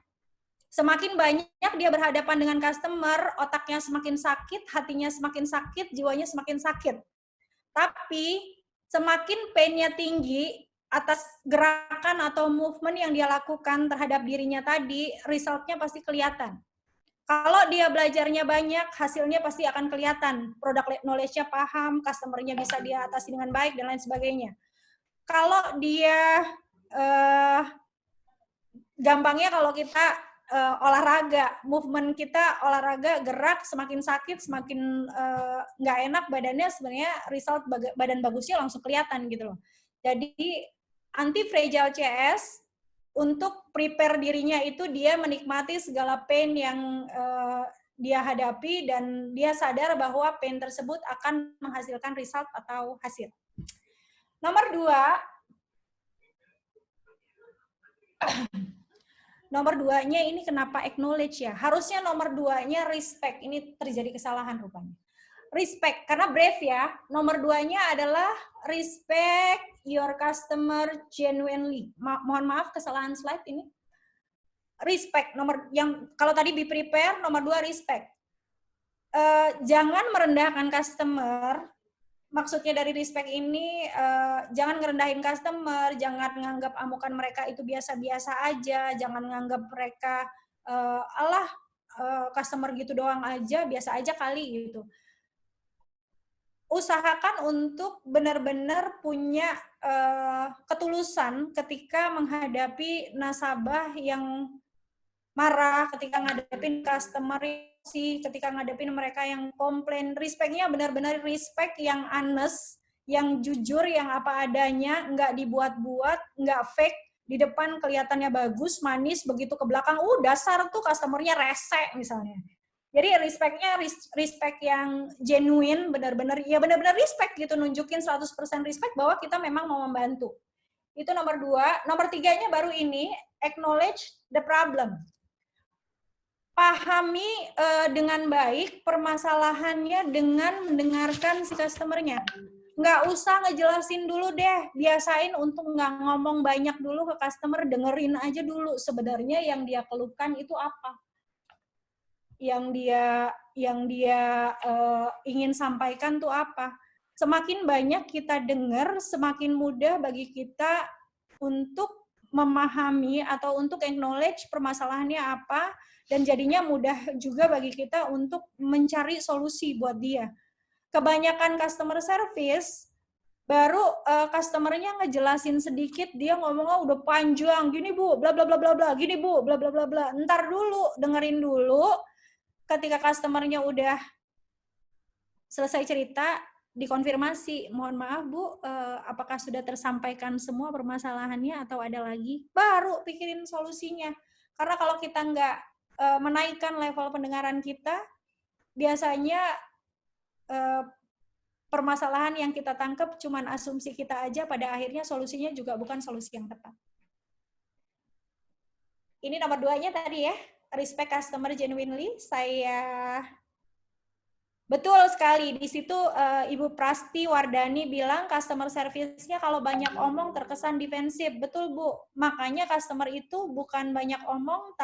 Semakin banyak dia berhadapan dengan customer, otaknya semakin sakit, hatinya semakin sakit, jiwanya semakin sakit. Tapi semakin pain-nya tinggi atas gerakan atau movement yang dia lakukan terhadap dirinya tadi, result-nya pasti kelihatan. Kalau dia belajarnya banyak, hasilnya pasti akan kelihatan. Product knowledge-nya paham, customer-nya bisa dia atasi dengan baik, dan lain sebagainya. Kalau dia, gampangnya kalau kita olahraga, movement kita olahraga, gerak, semakin sakit, semakin nggak enak badannya, sebenarnya result badan bagusnya langsung kelihatan gitu loh. Jadi, anti-fragile CS, untuk prepare dirinya itu dia menikmati segala pain yang dia hadapi dan dia sadar bahwa pain tersebut akan menghasilkan result atau hasil. Nomor 2-nya ini kenapa acknowledge ya? Harusnya nomor 2-nya respect. Ini terjadi kesalahan rupanya. Respect, karena brave ya. Nomor 2-nya adalah respect your customer genuinely. Mohon maaf kesalahan slide ini. Respect, nomor yang kalau tadi be prepare, nomor 2 respect. Jangan merendahkan customer. Maksudnya dari respect ini, jangan ngerendahin customer, jangan nganggap amukan mereka itu biasa-biasa aja, jangan nganggap mereka, customer gitu doang aja, biasa aja kali gitu. Usahakan untuk benar-benar punya ketulusan ketika menghadapi nasabah yang marah, ketika ngadepin customer sih, ketika ngadepin mereka yang komplain. Respect-nya benar-benar respect yang honest, yang jujur, yang apa adanya, nggak dibuat-buat, nggak fake. Di depan kelihatannya bagus, manis, begitu ke belakang, dasar tuh customer-nya rese misalnya. Jadi respect-nya respect yang genuine, benar-benar respect gitu, nunjukin 100% respect bahwa kita memang mau membantu. Itu nomor 2. Nomor 3-nya baru ini, acknowledge the problem. Pahami dengan baik permasalahannya dengan mendengarkan si customer-nya. Nggak usah ngejelasin dulu deh, biasain untuk nggak ngomong banyak dulu ke customer, dengerin aja dulu sebenarnya yang dia keluhkan itu apa. Yang dia ingin sampaikan tuh apa. Semakin banyak kita dengar, semakin mudah bagi kita untuk memahami atau untuk acknowledge permasalahannya apa, dan jadinya mudah juga bagi kita untuk mencari solusi buat dia. Kebanyakan customer service, baru customer-nya ngejelasin sedikit, dia ngomongnya udah panjang, gini bu, bla bla bla bla bla, gini bu, bla bla bla bla. Ntar dulu, dengerin dulu. Ketika customer-nya udah selesai cerita, dikonfirmasi, mohon maaf bu, apakah sudah tersampaikan semua permasalahannya atau ada lagi? Baru pikirin solusinya. Karena kalau kita nggak menaikkan level pendengaran kita, biasanya permasalahan yang kita tangkap cuman asumsi kita aja, pada akhirnya solusinya juga bukan solusi yang tepat. Ini nomor 2-nya tadi ya, respect customer genuinely. Betul sekali, di situ Ibu Prasti Wardani bilang customer service-nya kalau banyak omong terkesan defensif. Betul Bu, makanya customer itu bukan banyak omong,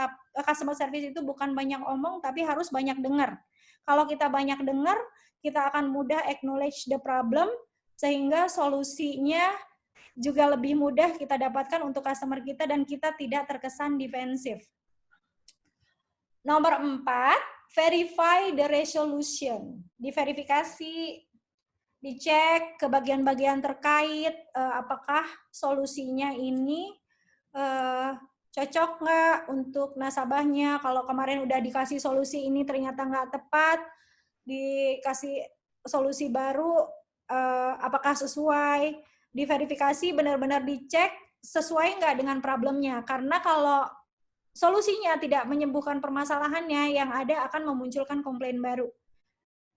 customer service itu bukan banyak omong, tapi harus banyak dengar. Kalau kita banyak dengar, kita akan mudah acknowledge the problem, sehingga solusinya juga lebih mudah kita dapatkan untuk customer kita dan kita tidak terkesan defensif. Nomor 4, verify the resolution. Diverifikasi, dicek ke bagian-bagian terkait, apakah solusinya ini cocok nggak untuk nasabahnya. Kalau kemarin udah dikasih solusi ini ternyata nggak tepat, dikasih solusi baru, apakah sesuai. Diverifikasi, benar-benar dicek sesuai nggak dengan problemnya. Karena kalau solusinya tidak menyembuhkan permasalahannya, yang ada akan memunculkan komplain baru.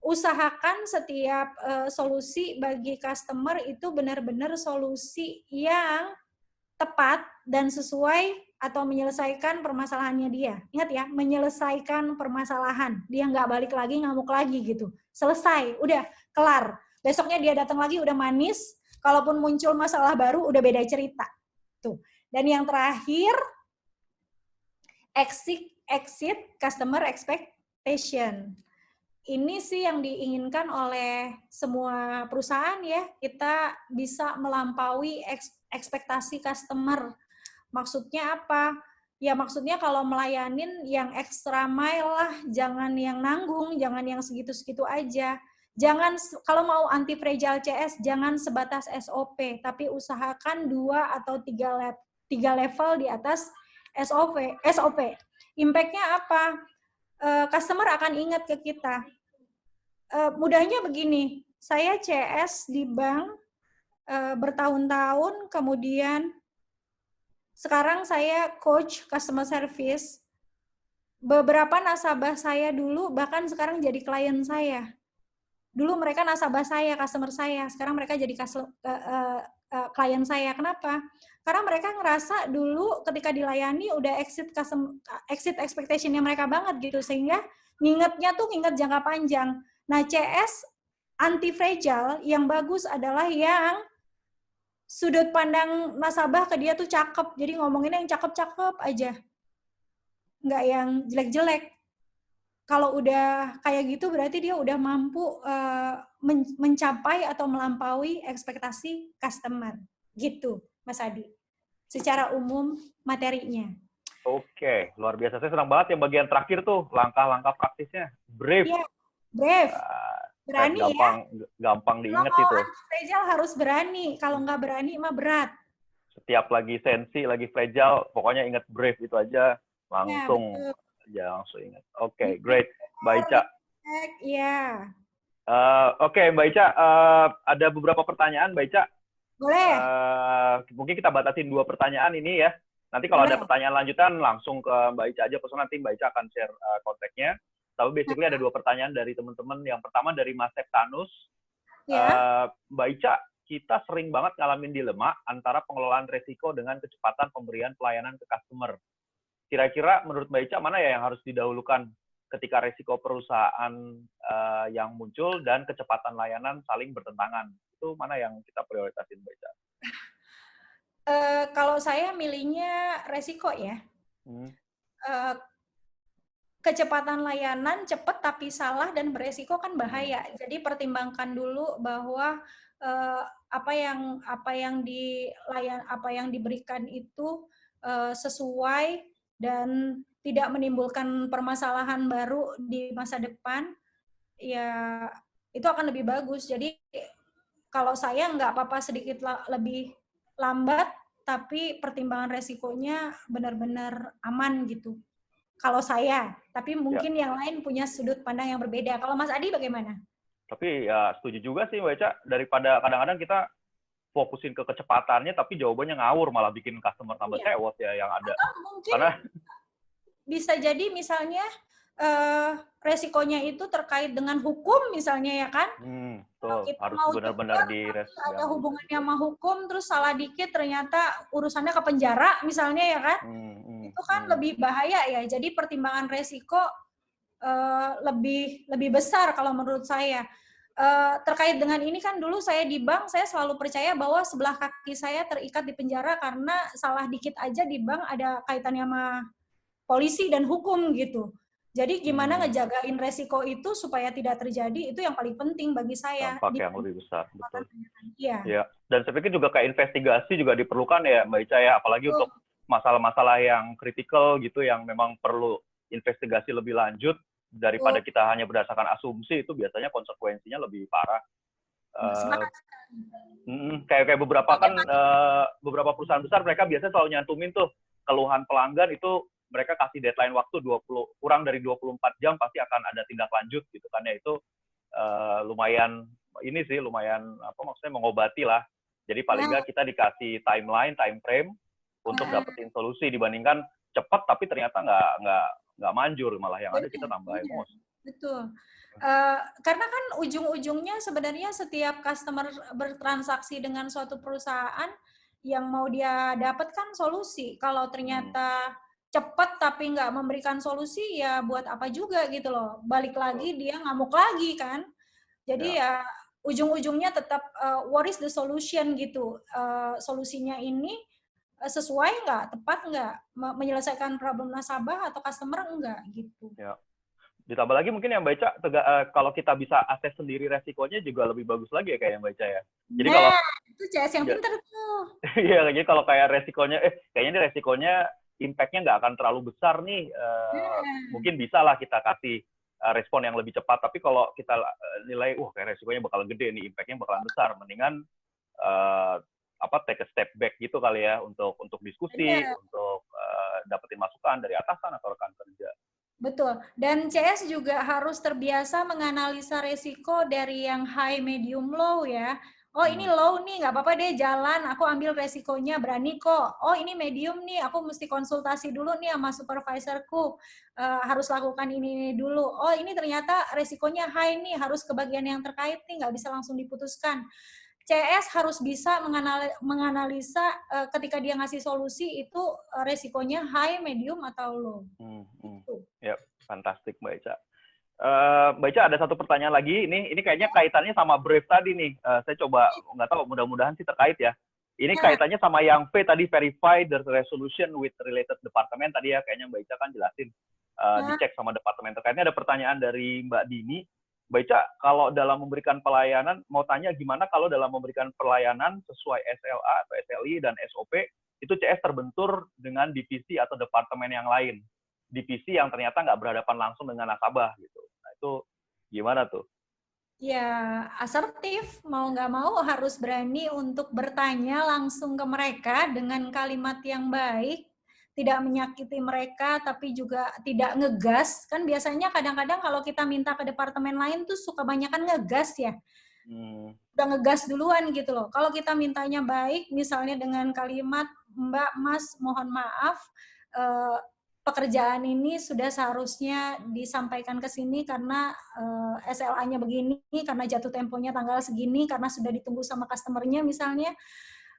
Usahakan setiap solusi bagi customer itu benar-benar solusi yang tepat dan sesuai atau menyelesaikan permasalahannya dia. Ingat ya, menyelesaikan permasalahan. Dia nggak balik lagi, ngamuk lagi gitu. Selesai, udah, kelar. Besoknya dia datang lagi udah manis, kalaupun muncul masalah baru udah beda cerita. Tuh. Dan yang terakhir, exit customer expectation. Ini sih yang diinginkan oleh semua perusahaan ya. Kita bisa melampaui ekspektasi customer. Maksudnya apa? Ya maksudnya kalau melayanin yang extra mile lah, jangan yang nanggung, jangan yang segitu-segitu aja. Jangan, kalau mau anti fragile CS, jangan sebatas SOP, tapi usahakan 2 atau 3 level di atas SOP. Impact-nya apa? Customer akan ingat ke kita. Mudahnya begini, saya CS di bank bertahun-tahun, kemudian sekarang saya coach customer service. Beberapa nasabah saya dulu bahkan sekarang jadi klien saya. Dulu mereka nasabah saya, customer saya. Sekarang mereka jadi klien saya. Kenapa? Karena mereka ngerasa dulu ketika dilayani udah exit expectation-nya mereka banget gitu. Sehingga ngingetnya tuh nginget jangka panjang. Nah, CS anti-fragile yang bagus adalah yang sudut pandang nasabah ke dia tuh cakep. Jadi ngomonginnya yang cakep-cakep aja. Nggak yang jelek-jelek. Kalau udah kayak gitu berarti dia udah mampu mencapai atau melampaui ekspektasi customer. Gitu, Mas Adi. Secara umum materinya. Oke, luar biasa. Saya senang banget yang bagian terakhir tuh, langkah-langkah praktisnya. Brave. Iya, brave. Berani gampang diingat itu. Kalau fragile harus berani. Kalau nggak berani mah berat. Setiap lagi sensi, lagi fragile, pokoknya ingat brave itu aja. Langsung. Ya, langsung ingat. Oke, great. Mbak Ica. Iya. Oke, Mbak Ica. Ada beberapa pertanyaan, Mbak Ica. Boleh. Mungkin kita batasin 2 pertanyaan ini ya. Nanti kalau ada pertanyaan lanjutan, langsung ke Mbak Ica aja. Pesan nanti Mbak Ica akan share kontaknya. Tapi basically ada 2 pertanyaan dari teman-teman. Yang pertama dari Mas Septanus. Ya. Mbak Ica, kita sering banget ngalamin dilema antara pengelolaan resiko dengan kecepatan pemberian pelayanan ke customer. Kira-kira menurut Mbak Ica mana ya yang harus didahulukan ketika resiko perusahaan yang muncul dan kecepatan layanan saling bertentangan? Itu mana yang kita prioritasin, Mbak Ica? Kalau saya milihnya resiko ya. Kecepatan layanan cepat tapi salah dan beresiko kan bahaya. Jadi pertimbangkan dulu bahwa apa yang diberikan itu sesuai dan tidak menimbulkan permasalahan baru di masa depan, ya itu akan lebih bagus. Jadi kalau saya nggak apa-apa sedikit lebih lambat, tapi pertimbangan resikonya benar-benar aman gitu. Kalau saya, tapi mungkin yang lain punya sudut pandang yang berbeda. Kalau Mas Adi bagaimana? Tapi ya setuju juga sih Mbak Ica, daripada kadang-kadang kita fokusin ke kecepatannya, tapi jawabannya ngawur, malah bikin customer tambah sewot ya yang ada. Mungkin karena bisa jadi misalnya resikonya itu terkait dengan hukum misalnya ya kan? Betul. Harus benar-benar ada hubungannya sama hukum, terus salah dikit ternyata urusannya ke penjara misalnya ya kan? Itu kan lebih bahaya ya. Jadi pertimbangan resiko lebih besar kalau menurut saya. Terkait dengan ini kan dulu saya di bank, saya selalu percaya bahwa sebelah kaki saya terikat di penjara karena salah dikit aja di bank ada kaitannya sama polisi dan hukum gitu. Jadi gimana ngejagain resiko itu supaya tidak terjadi, itu yang paling penting bagi saya. Dampak yang lebih besar, betul. Iya. Ya. Dan saya pikir juga kayak investigasi juga diperlukan ya Mbak Ica ya, apalagi untuk masalah-masalah yang kritikal gitu, yang memang perlu investigasi lebih lanjut, daripada kita hanya berdasarkan asumsi, itu biasanya konsekuensinya lebih parah. Kayak beberapa kan, beberapa perusahaan besar mereka biasanya selalu nyantumin tuh, keluhan pelanggan itu mereka kasih deadline waktu kurang dari 24 jam pasti akan ada tindak lanjut gitu kan ya. Itu lumayan maksudnya mengobati lah. Jadi paling nggak kita dikasih time frame untuk dapetin solusi, dibandingkan cepat tapi ternyata nggak manjur, malah yang ada kita tambah emosi. Betul. Karena kan ujung-ujungnya sebenarnya setiap customer bertransaksi dengan suatu perusahaan yang mau dia dapatkan solusi. Kalau ternyata cepat tapi nggak memberikan solusi, ya buat apa juga gitu loh. Balik lagi dia ngamuk lagi kan. Jadi ya ujung-ujungnya tetap what is the solution gitu. Solusinya ini sesuai nggak, tepat nggak, menyelesaikan problem nasabah atau customer enggak gitu. Ya. Ditambah lagi mungkin yang Mbak Ica, kalau kita bisa akses sendiri resikonya juga lebih bagus lagi ya kayak Mbak Ica ya. Jadi kalau itu CS yang pintar tuh. Iya, jadi kalau kayak resikonya, kayaknya ini resikonya impact-nya nggak akan terlalu besar nih, mungkin bisa lah kita kasih respon yang lebih cepat. Tapi kalau kita nilai, kayak resikonya bakal gede nih, impact-nya bakalan besar, mendingan take a step back gitu kali ya, untuk diskusi, untuk dapetin masukan dari atasan atau rekan kerja. Betul. Dan CS juga harus terbiasa menganalisa resiko dari yang high, medium, low ya. Oh ini low nih, nggak apa-apa deh jalan, aku ambil resikonya, berani kok. Oh ini medium nih, aku mesti konsultasi dulu nih sama supervisorku, harus lakukan ini dulu. Oh ini ternyata resikonya high nih, harus ke bagian yang terkait nih, nggak bisa langsung diputuskan. CS harus bisa menganalisa ketika dia ngasih solusi itu resikonya high, medium, atau low. Ya, fantastik Mbak Ica. Mbak Ica, ada satu pertanyaan lagi. Ini kayaknya kaitannya sama brief tadi nih. Saya coba, nggak tahu, mudah-mudahan sih terkait ya. Ini kaitannya sama yang V tadi, verify the resolution with related department tadi ya. Kayaknya Mbak Ica kan jelasin. Dicek sama departemen terkaitnya. Ada pertanyaan dari Mbak Dini. Mbak Ica, kalau dalam memberikan pelayanan, mau tanya gimana kalau dalam memberikan pelayanan sesuai SLA atau SLI dan SOP, itu CS terbentur dengan divisi atau departemen yang lain. Divisi yang ternyata nggak berhadapan langsung dengan nasabah gitu. Nah itu gimana tuh? Ya, asertif, mau nggak mau harus berani untuk bertanya langsung ke mereka dengan kalimat yang baik, tidak menyakiti mereka, tapi juga tidak ngegas. Kan biasanya kadang-kadang kalau kita minta ke departemen lain tuh suka banyakan ngegas ya. Udah ngegas duluan gitu loh. Kalau kita mintanya baik, misalnya dengan kalimat, Mbak, Mas, mohon maaf, pekerjaan ini sudah seharusnya disampaikan ke sini karena SLA-nya begini, karena jatuh temponya tanggal segini, karena sudah ditunggu sama customer-nya misalnya.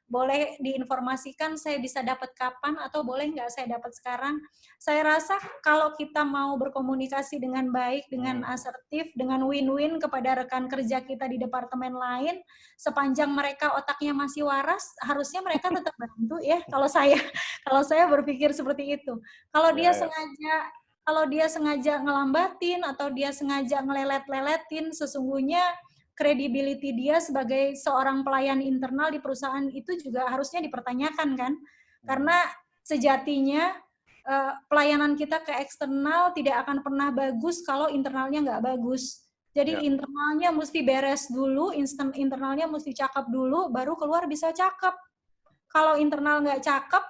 Boleh diinformasikan saya bisa dapat kapan atau boleh nggak saya dapat sekarang. Saya rasa kalau kita mau berkomunikasi dengan baik, dengan asertif, dengan win-win kepada rekan kerja kita di departemen lain, sepanjang mereka otaknya masih waras, harusnya mereka tetap bantu ya. Kalau saya berpikir seperti itu. Kalau dia sengaja ngelambatin atau dia sengaja ngelelet-leletin, sesungguhnya credibility dia sebagai seorang pelayan internal di perusahaan itu juga harusnya dipertanyakan kan, karena sejatinya pelayanan kita ke eksternal tidak akan pernah bagus kalau internalnya nggak bagus. Jadi internalnya mesti beres dulu, internalnya mesti cakep dulu, baru keluar bisa cakep. Kalau internal nggak cakep,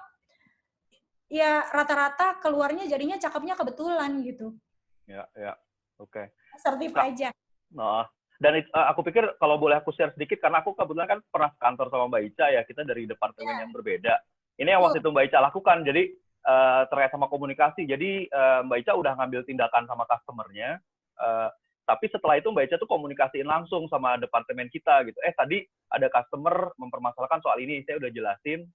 ya rata-rata keluarnya jadinya cakepnya kebetulan gitu. Oke. Asertif aja. Dan aku pikir kalau boleh aku share sedikit, karena aku kebetulan kan pernah kantor sama Mbak Ica ya, kita dari departemen yang berbeda. Ini yang waktu itu Mbak Ica lakukan, jadi terkait sama komunikasi. Jadi Mbak Ica udah ngambil tindakan sama customer-nya, tapi setelah itu Mbak Ica tuh komunikasiin langsung sama departemen kita gitu. Tadi ada customer mempermasalahkan soal ini, saya udah jelasin,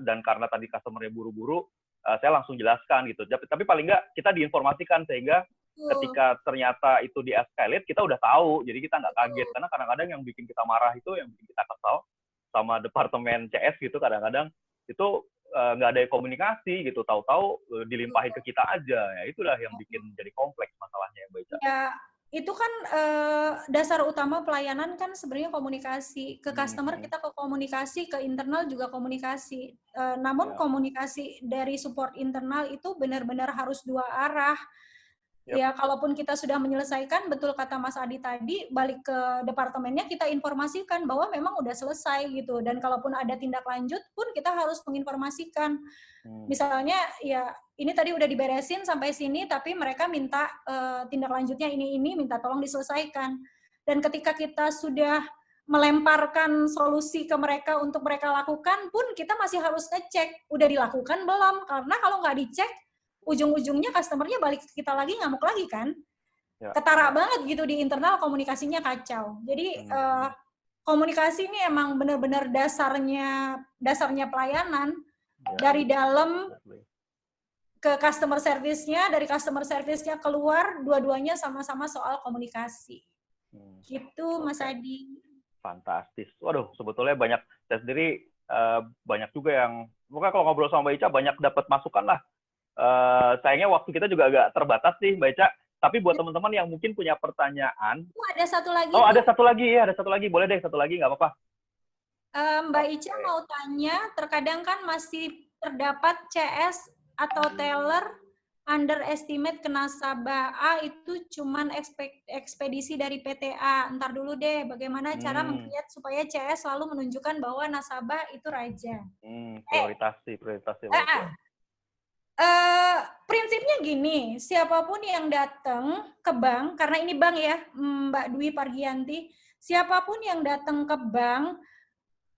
dan karena tadi customer-nya buru-buru, saya langsung jelaskan gitu. Tapi paling nggak kita diinformasikan sehingga ketika ternyata itu di-escalate, kita udah tahu, jadi kita nggak kaget. Karena kadang-kadang yang bikin kita marah itu, yang bikin kita kesal sama departemen CS gitu, kadang-kadang itu nggak ada komunikasi gitu, tahu-tahu dilimpahin ke kita aja. Ya itulah yang bikin jadi kompleks masalahnya ya, Mbak Ica. Ya, itu kan dasar utama pelayanan kan sebenarnya komunikasi. Ke customer kita komunikasi, ke internal juga komunikasi. Namun komunikasi dari support internal itu benar-benar harus dua arah. Ya, kalaupun kita sudah menyelesaikan, betul kata Mas Adi tadi, balik ke departemennya kita informasikan bahwa memang udah selesai gitu. Dan kalaupun ada tindak lanjut pun kita harus menginformasikan. Misalnya, ya ini tadi udah diberesin sampai sini, tapi mereka minta tindak lanjutnya ini, minta tolong diselesaikan. Dan ketika kita sudah melemparkan solusi ke mereka untuk mereka lakukan pun, kita masih harus ngecek, udah dilakukan belum? Karena kalau nggak dicek, ujung-ujungnya customer-nya balik ke kita lagi, ngamuk lagi kan. Ketara banget gitu di internal, komunikasinya kacau. Jadi komunikasi ini emang benar-benar dasarnya pelayanan. Dari dalam ke customer service-nya, dari customer service-nya keluar, dua-duanya sama-sama soal komunikasi. Gitu Mas Adi. Fantastis. Waduh, sebetulnya banyak, saya sendiri banyak juga yang, pokoknya kalau ngobrol sama Mbak Ica banyak dapat masukan lah. Sayangnya waktu kita juga agak terbatas nih Mbak Ica, tapi buat teman-teman yang mungkin punya pertanyaan. Ada satu lagi. Oh, ada satu lagi ya, ada satu lagi. Boleh deh, satu lagi, nggak apa-apa. Mbak Ica mau tanya, terkadang kan masih terdapat CS atau teller underestimate ke nasabah A itu cuman ekspedisi dari PTA. Ntar dulu deh, bagaimana cara meng-create supaya CS selalu menunjukkan bahwa nasabah itu raja. Prioritasi. Prinsipnya gini, siapapun yang datang ke bank, karena ini bank ya, Mbak Dwi Pargianti, siapapun yang datang ke bank,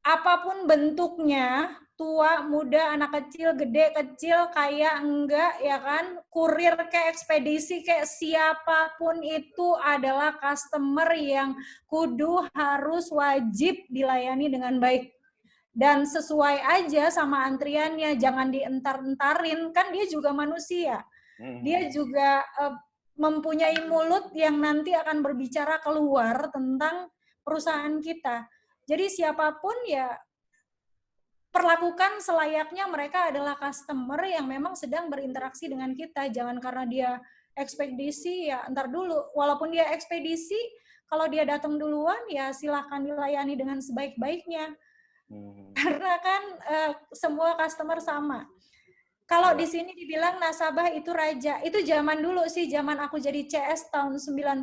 apapun bentuknya, tua, muda, anak kecil, gede, kecil, kaya, enggak, ya kan, kurir kayak ekspedisi, kayak siapapun itu adalah customer yang kudu harus wajib dilayani dengan baik. Dan sesuai aja sama antriannya, jangan dientar-entarin, kan dia juga manusia. Dia juga mempunyai mulut yang nanti akan berbicara keluar tentang perusahaan kita. Jadi siapapun ya perlakukan selayaknya mereka adalah customer yang memang sedang berinteraksi dengan kita. Jangan karena dia ekspedisi ya ntar dulu. Walaupun dia ekspedisi, kalau dia datang duluan ya silahkan dilayani dengan sebaik-baiknya. Karena kan semua customer sama. Kalau di sini dibilang nasabah itu raja, itu zaman dulu sih, zaman aku jadi CS tahun 98,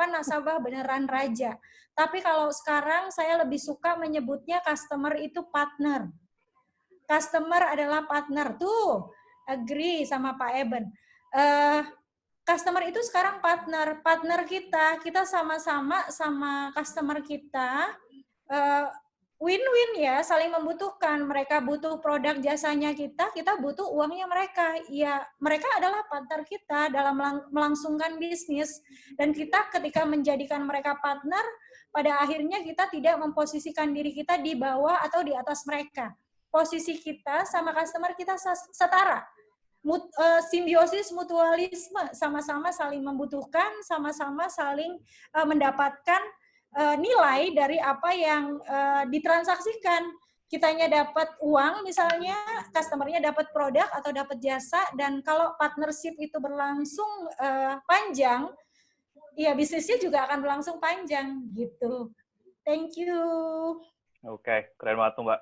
nasabah beneran raja. Tapi kalau sekarang saya lebih suka menyebutnya customer itu partner. Customer adalah partner. Tuh, agree sama Pak Eben. Customer itu sekarang partner. Partner kita sama-sama sama customer kita, win-win ya, saling membutuhkan. Mereka butuh produk jasanya kita butuh uangnya mereka. Ya, mereka adalah partner kita dalam melangsungkan bisnis. Dan kita ketika menjadikan mereka partner, pada akhirnya kita tidak memposisikan diri kita di bawah atau di atas mereka. Posisi kita sama customer kita setara. Simbiosis mutualisme, sama-sama saling membutuhkan, sama-sama saling mendapatkan nilai dari apa yang ditransaksikan. Kitanya dapat uang misalnya, customernya dapat produk atau dapat jasa, dan kalau partnership itu berlangsung panjang, ya bisnisnya juga akan berlangsung panjang gitu. Thank you. Oke, keren banget tuh Mbak.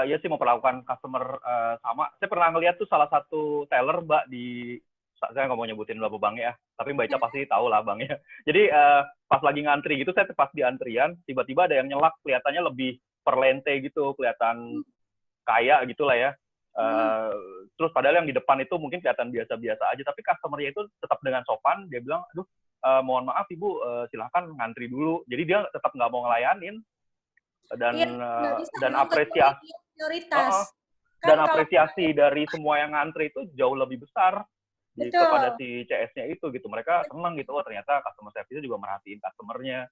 Ya sih memperlakukan customer sama. Saya pernah ngeliat tuh salah satu teller Mbak di, saya nggak mau nyebutin berapa bank ya, tapi Mbak Ica pasti tahu lah banknya. Jadi pas lagi ngantri gitu, saya pas di antrian, tiba-tiba ada yang nyelak, kelihatannya lebih perlente gitu, kelihatan kaya gitulah ya. Terus padahal yang di depan itu mungkin kelihatan biasa-biasa aja, tapi customer-nya itu tetap dengan sopan, dia bilang, aduh, mohon maaf Ibu, silahkan ngantri dulu. Jadi dia tetap nggak mau ngelayanin. Dan dan apresiasi dan apresiasi dari semua yang ngantri itu jauh lebih besar kepada si CS-nya itu gitu. Mereka senang gitu, oh ternyata customer service juga merhatiin customer-nya,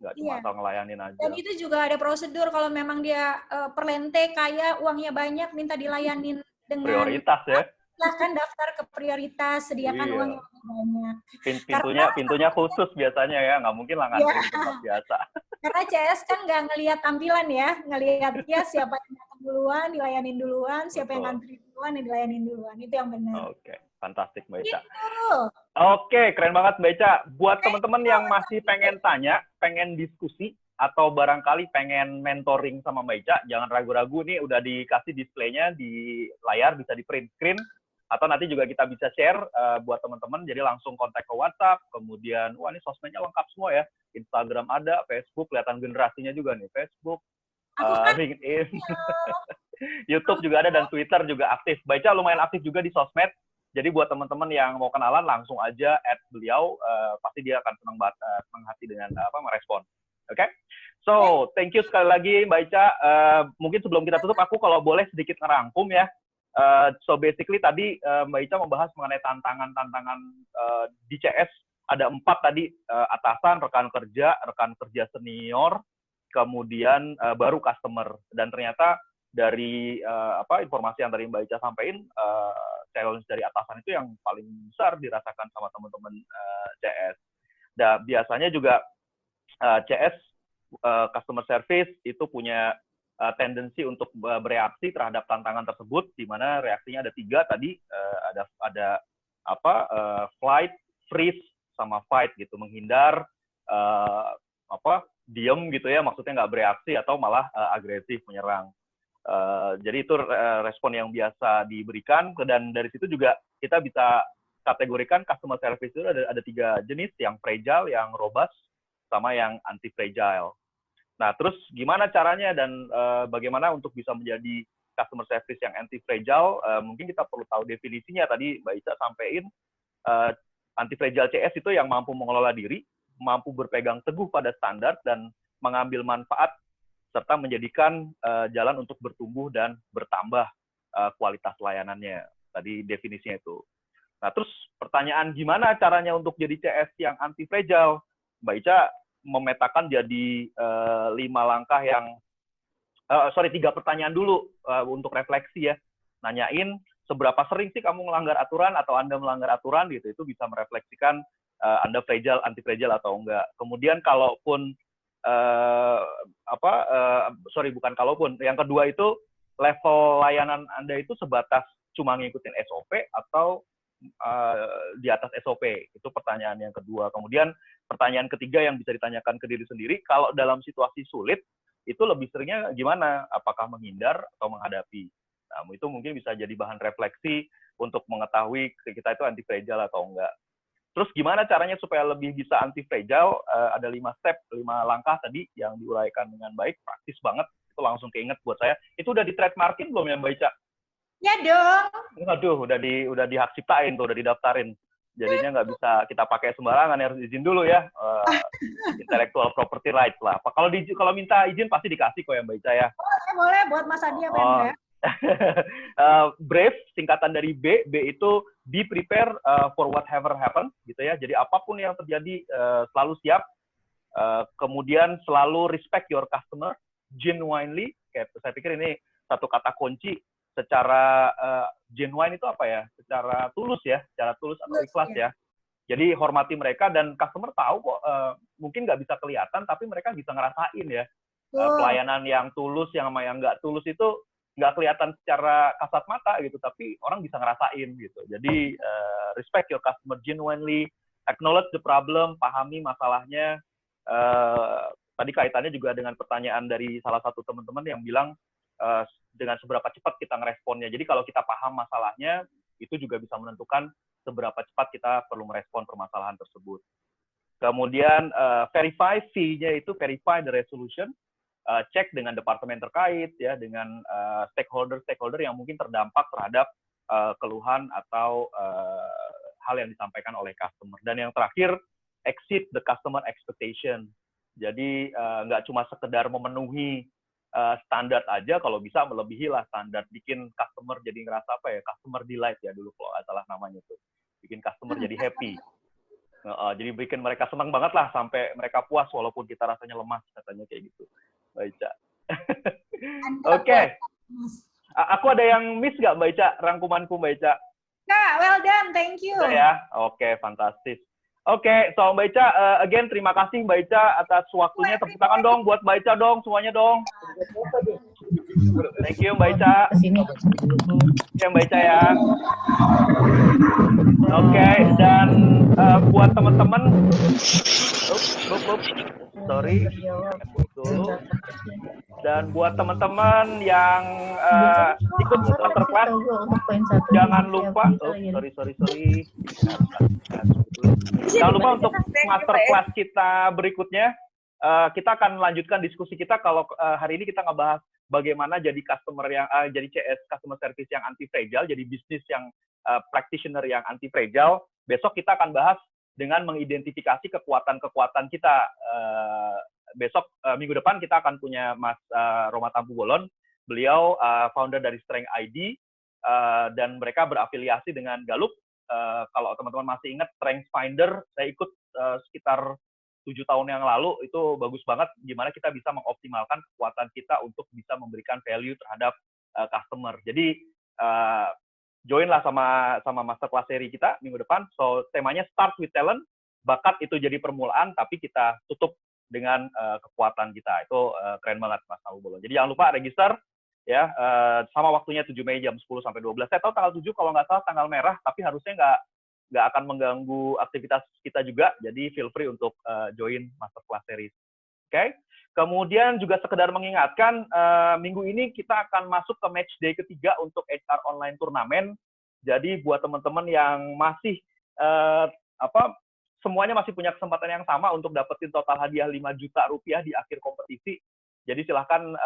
nggak cuma asal ngelayanin aja. Dan itu juga ada prosedur kalau memang dia perlente, kaya, uangnya banyak, minta dilayanin dengan prioritas ya. Silahkan daftar ke prioritas, sediakan uang yang banyak. Pintunya khusus biasanya ya, nggak mungkin lah ngantri di tempat biasa. Karena CS kan nggak ngelihat tampilan ya, ngelihatnya siapa yang datang duluan, dilayanin duluan, siapa yang ngantri duluan, dilayanin duluan. Itu yang benar. Oke, fantastik Mbak Ica. Oke, keren banget Mbak Ica. Buat teman-teman yang masih pengen tanya, pengen diskusi, atau barangkali pengen mentoring sama Mbak Ica, jangan ragu-ragu, nih udah dikasih displaynya di layar, bisa di print screen, atau nanti juga kita bisa share buat teman-teman, jadi langsung kontak ke WhatsApp, kemudian, wah ini sosmednya lengkap semua ya, Instagram ada, Facebook, kelihatan generasinya juga nih, Facebook, LinkedIn, YouTube juga ada, dan Twitter juga aktif. Mbak Ica lumayan aktif juga di sosmed, jadi buat teman-teman yang mau kenalan, langsung aja add beliau, pasti dia akan senang hati dengan merespon. Oke? So, thank you sekali lagi Mbak Ica. Mungkin sebelum kita tutup, aku kalau boleh sedikit ngerangkum ya. So basically tadi Mbak Ica membahas mengenai tantangan-tantangan di CS. Ada 4 tadi, atasan, rekan kerja senior, kemudian baru customer. Dan ternyata dari informasi yang tadi Mbak Ica sampaikan, challenge dari atasan itu yang paling besar dirasakan sama teman-teman CS. Dan biasanya juga CS customer service itu punya tendensi untuk bereaksi terhadap tantangan tersebut, di mana reaksinya ada 3 tadi, ada flight, freeze, sama fight gitu, menghindar, diem gitu ya, maksudnya nggak bereaksi atau malah agresif menyerang. Jadi itu respon yang biasa diberikan, dan dari situ juga kita bisa kategorikan customer service itu ada 3 jenis, yang fragile, yang robust, sama yang anti-fragile. Nah, terus gimana caranya dan bagaimana untuk bisa menjadi customer service yang anti-fragile? Mungkin kita perlu tahu definisinya. Tadi Mbak Ica sampaikan, anti-fragile CS itu yang mampu mengelola diri, mampu berpegang teguh pada standar, dan mengambil manfaat serta menjadikan jalan untuk bertumbuh dan bertambah kualitas layanannya. Tadi definisinya itu. Nah, terus pertanyaan gimana caranya untuk jadi CS yang anti-fragile? Mbak Ica memetakan jadi 5 langkah yang, 3 pertanyaan dulu untuk refleksi ya. Nanyain seberapa sering sih kamu melanggar aturan atau Anda melanggar aturan gitu, itu bisa merefleksikan Anda fragile, anti-fragile atau enggak. Kemudian kalaupun bukan kalaupun. Yang kedua itu level layanan Anda itu sebatas cuma ngikutin SOP atau di atas SOP. Itu pertanyaan yang kedua. Kemudian pertanyaan ketiga yang bisa ditanyakan ke diri sendiri, kalau dalam situasi sulit, itu lebih seringnya gimana? Apakah menghindar atau menghadapi? Nah, itu mungkin bisa jadi bahan refleksi untuk mengetahui kita itu anti-fragile atau enggak. Terus gimana caranya supaya lebih bisa anti-fragile? Ada 5 step, 5 langkah tadi yang diuraikan dengan baik, praktis banget. Itu langsung keinget buat saya. Itu udah di trademarkin belum ya Mbak Ica? Ya dong. Aduh, udah di hak ciptain tuh, udah didaftarin. Jadinya nggak bisa kita pakai sembarangan, harus izin dulu ya. Intellectual property rights lah. Kalau minta izin pasti dikasih kok ya Mbak Ica ya. Boleh buat Mas Adi apa enggak? Brave, singkatan dari B itu be prepare for whatever happen, gitu ya. Jadi apapun yang terjadi selalu siap. Kemudian selalu respect your customer genuinely. Saya pikir ini satu kata kunci. Secara genuine itu apa ya? Secara tulus ya, secara tulus atau ikhlas ya. Jadi hormati mereka, dan customer tahu kok, mungkin nggak bisa kelihatan, tapi mereka bisa ngerasain ya. Pelayanan yang tulus, yang sama yang nggak tulus itu nggak kelihatan secara kasat mata gitu, tapi orang bisa ngerasain gitu. Jadi respect your customer genuinely, acknowledge the problem, pahami masalahnya. Tadi kaitannya juga dengan pertanyaan dari salah satu teman-teman yang bilang dengan seberapa cepat kita ngeresponnya. Jadi kalau kita paham masalahnya, itu juga bisa menentukan seberapa cepat kita perlu merespon permasalahan tersebut. Kemudian verify V-nya itu verify the resolution. Cek dengan departemen terkait ya, dengan stakeholder yang mungkin terdampak terhadap keluhan atau hal yang disampaikan oleh customer. Dan yang terakhir, exceed the customer expectation. Jadi nggak cuma sekedar memenuhi standar aja, kalau bisa melebihi lah standar, bikin customer jadi ngerasa apa ya, customer delight ya dulu kalau nggak salah namanya tuh, bikin customer jadi happy. Jadi bikin mereka senang banget lah sampai mereka puas walaupun kita rasanya lemas, katanya kayak gitu. Mbak Ica. Oke. Aku ada yang miss nggak Mbak Ica, rangkumanku Mbak Ica? Kak, well done, thank you. Udah ya? Oke, fantastis. Oke, so Mbak Ica, again terima kasih Mbak Ica atas waktunya. Tepuk tangan dong buat Mbak Ica dong, semuanya dong. Thank you Mbak Ica. Ya Mbak Ica ya. Oke, dan buat teman-teman, sorry, dulu. Dan buat teman-teman yang ikut masterclass, jangan lupa, sorry. Jangan lupa untuk masterclass kita berikutnya. Kita akan lanjutkan diskusi kita. Kalau hari ini kita ngebahas bagaimana jadi customer yang jadi CS customer service yang anti fragile, jadi bisnis yang practitioner yang anti fragile. Besok kita akan bahas dengan mengidentifikasi kekuatan-kekuatan kita. Besok minggu depan kita akan punya Mas Roma Tampu Bolon. Beliau founder dari Strength ID dan mereka berafiliasi dengan Gallup. Kalau teman-teman masih ingat Strength Finder, saya ikut sekitar 7 tahun yang lalu. Itu bagus banget gimana kita bisa mengoptimalkan kekuatan kita untuk bisa memberikan value terhadap customer. Jadi joinlah sama masterclass seri kita minggu depan. So temanya Start with Talent, bakat itu jadi permulaan, tapi kita tutup dengan kekuatan kita. Itu keren banget Mas Tampu Bolon. Jadi jangan lupa register ya, sama waktunya 7 Mei jam 10 sampai 12. Saya tahu tanggal 7 kalau nggak salah tanggal merah, tapi harusnya nggak akan mengganggu aktivitas kita juga. Jadi feel free untuk join masterclass series Oke. Kemudian juga sekedar mengingatkan, minggu ini kita akan masuk ke match day ketiga untuk HR online turnamen. Jadi buat teman-teman yang masih semuanya masih punya kesempatan yang sama untuk dapetin total hadiah 5 juta rupiah di akhir kompetisi. Jadi silahkan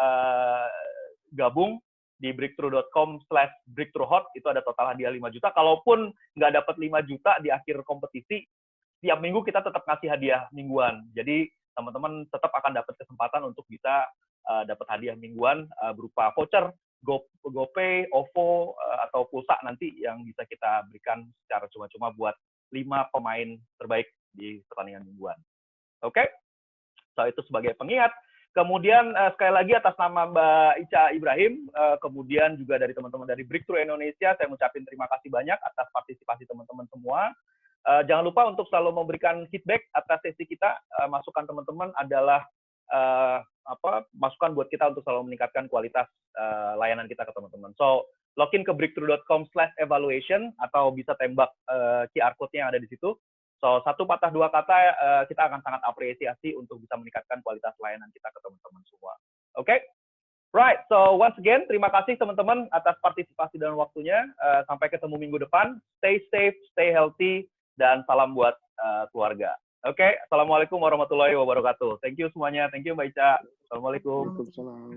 gabung di breakthrough.com/breakthroughhot, itu ada total hadiah 5 juta. Kalaupun nggak dapat 5 juta di akhir kompetisi, tiap minggu kita tetap ngasih hadiah mingguan. Jadi teman-teman tetap akan dapat kesempatan untuk bisa dapat hadiah mingguan berupa voucher, GoPay, OVO, atau pulsa nanti yang bisa kita berikan secara cuma-cuma buat 5 pemain terbaik di pertandingan mingguan. Oke? So, itu sebagai pengingat. Kemudian sekali lagi atas nama Mbak Ica Ibrahim, kemudian juga dari teman-teman dari Breakthrough Indonesia, saya mengucapkan terima kasih banyak atas partisipasi teman-teman semua. Jangan lupa untuk selalu memberikan feedback atas sesi kita. Masukan teman-teman adalah masukan buat kita untuk selalu meningkatkan kualitas layanan kita ke teman-teman. So, login ke breakthrough.com/evaluation atau bisa tembak QR code-nya yang ada di situ. So, satu patah dua kata, kita akan sangat apresiasi untuk bisa meningkatkan kualitas layanan kita ke teman-teman semua. Oke? Right, so once again, terima kasih teman-teman atas partisipasi dan waktunya. Sampai ketemu minggu depan. Stay safe, stay healthy, dan salam buat keluarga. Oke, Assalamualaikum warahmatullahi wabarakatuh. Thank you semuanya. Thank you Mbak Ica. Assalamualaikum.